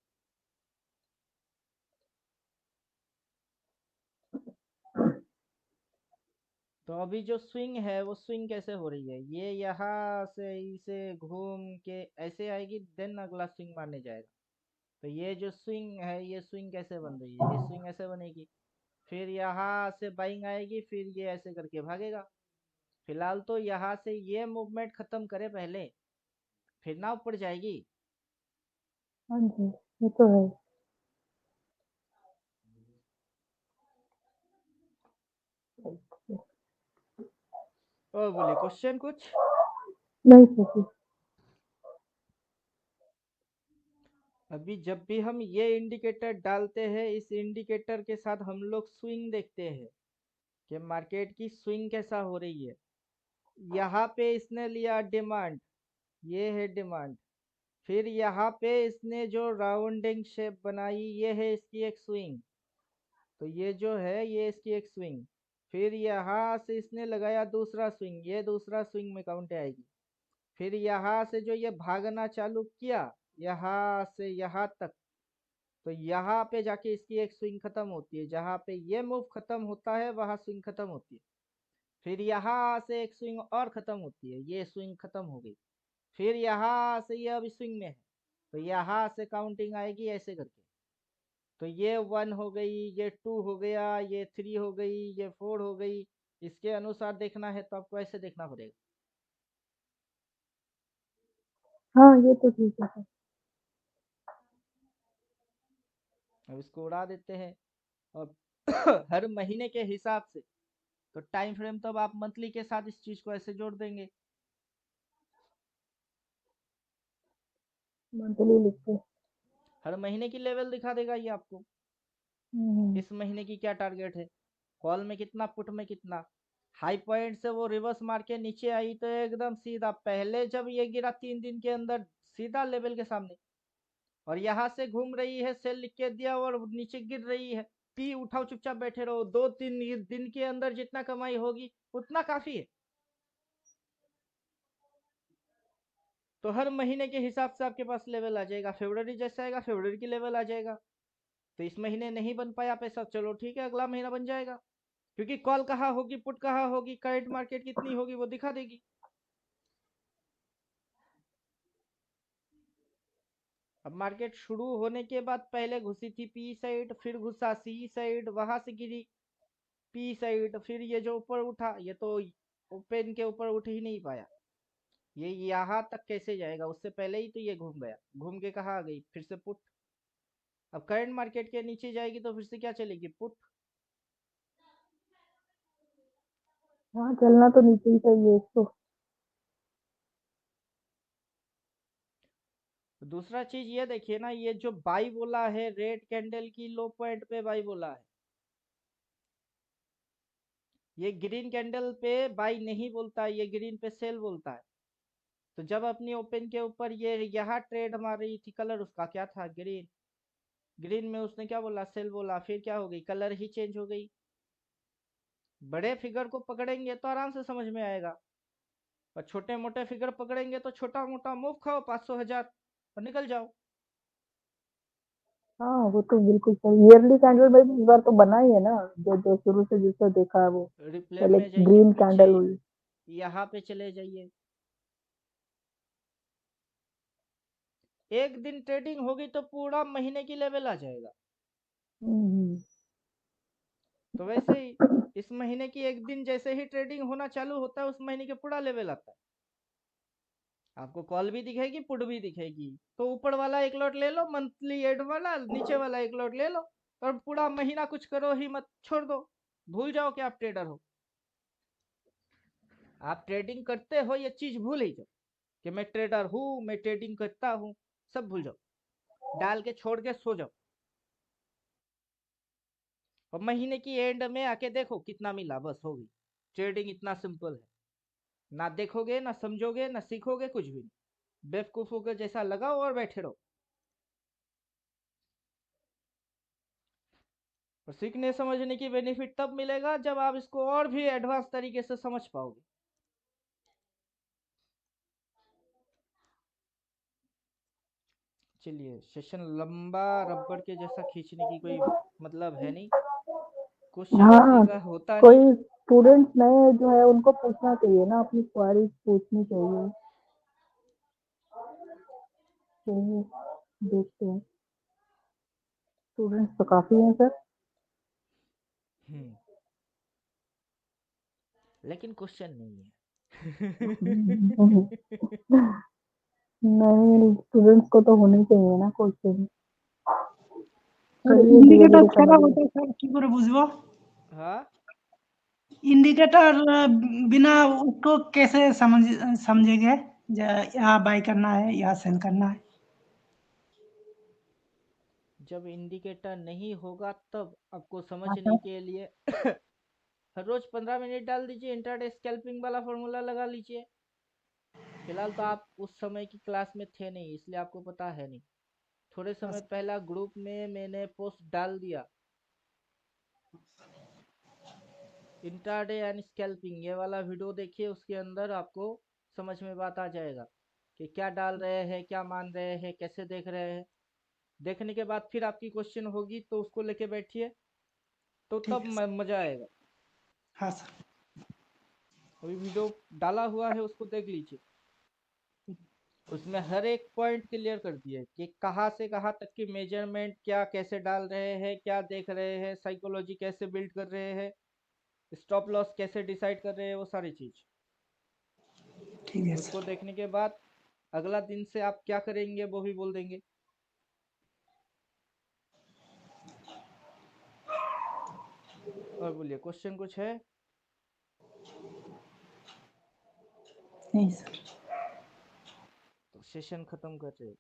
तो अभी जो स्विंग है वो स्विंग कैसे हो रही है, ये यहाँ से इसे घूम के ऐसे आएगी, देन अगला स्विंग मारने जाएगा। तो ये जो स्विंग है ये स्विंग कैसे बन रही है, ये स्विंग ऐसे बनेगी, फिर यहाँ से बाइंग आएगी, फिर ये ऐसे करके भागेगा। फिलहाल तो यहाँ से ये मूवमेंट खत्म करे पहले, फिर ना ऊपर जाएगी। हाँ जी ये तो है। और बोले क्वेश्चन कुछ? नहीं सोची। अभी जब भी हम ये इंडिकेटर डालते हैं, इस इंडिकेटर के साथ हम लोग स्विंग देखते हैं कि मार्केट की स्विंग कैसा हो रही है। यहाँ पे इसने लिया डिमांड, ये है डिमांड। फिर यहाँ पे इसने जो राउंडिंग शेप बनाई, ये है इसकी एक स्विंग। तो ये जो है ये इसकी एक स्विंग। फिर यहाँ से इसने लगाया दूसरा स्विंग, ये दूसरा स्विंग में काउंट आएगी। फिर यहाँ से जो ये भागना चालू किया यहाँ से यहाँ तक, तो यहाँ पे जाके इसकी एक स्विंग खत्म होती है। जहाँ पे ये मूव खत्म होता है वहाँ स्विंग खत्म होती है। फिर यहाँ से एक स्विंग और खत्म होती है, ये स्विंग खत्म हो गई। फिर यहाँ से ये अब स्विंग में है, तो यहाँ से काउंटिंग आएगी ऐसे करके। तो ये 1 हो गई, ये 2 हो गया, ये 3 हो गई, ये 4 हो गई। इसके अनुसार देखना है तो आपको ऐसे देखना पड़ेगा। हाँ ये तो ठीक है सर। अब इसको उड़ा देते हैं और हर महीने के हिसाब से, तो टाइम फ्रेम तो अब आप मंथली के साथ इस चीज को ऐसे जोड़ देंगे। मंथली लिखते। हर महीने की लेवल दिखा देगा ये आपको। इस महीने की क्या टारगेट है, कॉल में कितना, पुट में कितना। हाई पॉइंट से वो रिवर्स मार के नीचे आई तो एकदम सीधा, पहले जब ये गिरा 3 दिन के अंदर सीधा लेवल के सामने, और यहाँ से घूम रही है, सेल लिख के दिया और नीचे गिर रही है। पी उठाओ, चुपचाप बैठे रहो। 2-3 दिन के अंदर जितना कमाई होगी उतना काफी है। तो हर महीने के हिसाब से आपके पास लेवल आ जाएगा। फरवरी जैसा आएगा फरवरी की लेवल आ जाएगा। तो इस महीने नहीं बन पाया पैसा, चलो ठीक है, अगला महीना बन जाएगा, क्योंकि कॉल कहाँ होगी, पुट कहाँ होगी, करंट मार्केट कितनी होगी वो दिखा देगी। अब मार्केट शुरू होने के बाद पहले घुसी थी पी साइड, फिर घुसा सी साइड, वहां से गिरी पी साइड, फिर ये जो ऊपर उठा, ये तो ओपन के ऊपर उठ ही नहीं पाया। ये यहाँ तक कैसे जाएगा, उससे पहले ही तो ये घूम गया, घूम के कहाँ आ गई, फिर से पुट। अब करंट मार्केट के नीचे जाएगी तो फिर से क्या चलेगी, पुट। हाँ चलना तो नीचे ही चाहिए इसको। दूसरा चीज ये देखिए ना, ये जो बाई बोला है रेड कैंडल की लो पॉइंट पे बाई बोला है, ये ग्रीन कैंडल पे बाई नहीं बोलता, ये ग्रीन पे सेल बोलता है। तो जब अपनी ओपन के ऊपर ये यहाँ ट्रेड मार रही थी, कलर उसका क्या था, ग्रीन। ग्रीन में उसने क्या बोला, सेल बोला, फिर क्या हो गई, कलर ही चेंज हो गई। बड़े फिगर को पकड़ेंगे तो आराम से समझ में आएगा, और छोटे मोटे फिगर पकड़ेंगे तो छोटा मोटा मूव खाओ 500,000 और निकल जाओ। हाँ वो तो बिल्कुल सही। ईयरली कैंडल में भी इस बार तो बना ही है ना, जो जो शुरू से जिससे देखा है वो। रिप्ले पहले में जाइए, ग्रीन कैंडल हुई। पीछे यहाँ पे चले जाइए। एक दिन ट्रेडिंग होगी तो पूरा महीने की लेवल आ जाएगा। तो वैसे ही इस महीने की एक दिन जैसे ही ट्रेडिंग होना चालू होता है, उस महीने के पूरा लेवल आता है। आपको कॉल भी दिखेगी, पुट भी दिखेगी। तो ऊपर वाला एक लॉट ले लो मंथली एड वाला, नीचे वाला एक लॉट ले लो, और पूरा महीना कुछ करो ही मत, छोड़ दो, भूल जाओ कि आप ट्रेडर हो। आप ट्रेडिंग करते हो ये चीज भूल ही जाओ कि मैं ट्रेडर हूँ, मैं ट्रेडिंग करता हूँ, सब भूल जाओ, डाल के छोड़ के सो जाओ। और महीने की एंड में आके देखो कितना मिला, बस हो गई। ट्रेडिंग इतना सिंपल है, ना देखोगे ना समझोगे ना सीखोगे, कुछ भी नहीं, बेवकूफों के जैसा लगाओ और बैठे रहो। और सीखने समझने की बेनिफिट तब मिलेगा जब आप इसको और भी एडवांस तरीके से समझ पाओगे। चलिए, सेशन लंबा रबड़ के जैसा खींचने की कोई मतलब है नहीं, क्वेश्चन हाँ का होता कोई नहीं। स्टूडेंट्स नए जो है उनको पूछना चाहिए ना, अपनी क्वेरीज पूछनी चाहिए। चलिए देखते हैं, स्टूडेंट्स तो काफी हैं सर। लेकिन क्वेश्चन नहीं है। नहीं, स्टूडेंट्स को तो होने चाहिए ना क्वेश्चन। इंडिकेटर কেন होता है सर, কি করে বুঝবো? हाँ, इंडिकेटर बिना उसको कैसे समझेंगे, यहाँ बाय करना है या सेल करना है? जब इंडिकेटर नहीं होगा तब आपको समझने के लिए हर रोज 15 मिनट डाल दीजिए, इंट्राडे स्कैल्पिंग वाला फॉर्मूला लगा लीजिए। फिलहाल तो आप उस समय की क्लास में थे नहीं, इसलिए आपको पता है नहीं। थोड़े समय पहला ग्रुप में मैंने पोस्ट डाल दिया, इंट्राडे एंड स्कैल्पिंग, ये वाला वीडियो देखिए, उसके अंदर आपको समझ में बात आ जाएगा कि क्या डाल रहे हैं, क्या मान रहे हैं, कैसे देख रहे हैं। देखने के बाद फिर आपकी क्वेश्चन होगी तो उसको लेके बैठिए, तो ठीक तब है मजा आएगा। हाँ सर अभी वीडियो डाला हुआ है, उसको देख लीजिए। उसमें हर एक पॉइंट क्लियर कर दिए कि कहाँ से कहाँ तक की मेजरमेंट, क्या कैसे डाल रहे हैं, क्या देख रहे हैं, साइकोलॉजी कैसे बिल्ड कर रहे हैं, स्टॉप लॉस कैसे डिसाइड कर रहे हैं, वो सारी चीज। ठीक है उसको सर देखने के बाद अगला दिन से आप क्या करेंगे वो भी बोल देंगे। और बोलिए, क्वेश्चन कुछ है? नहीं सर तो सेशन खत्म कर रहे हैं।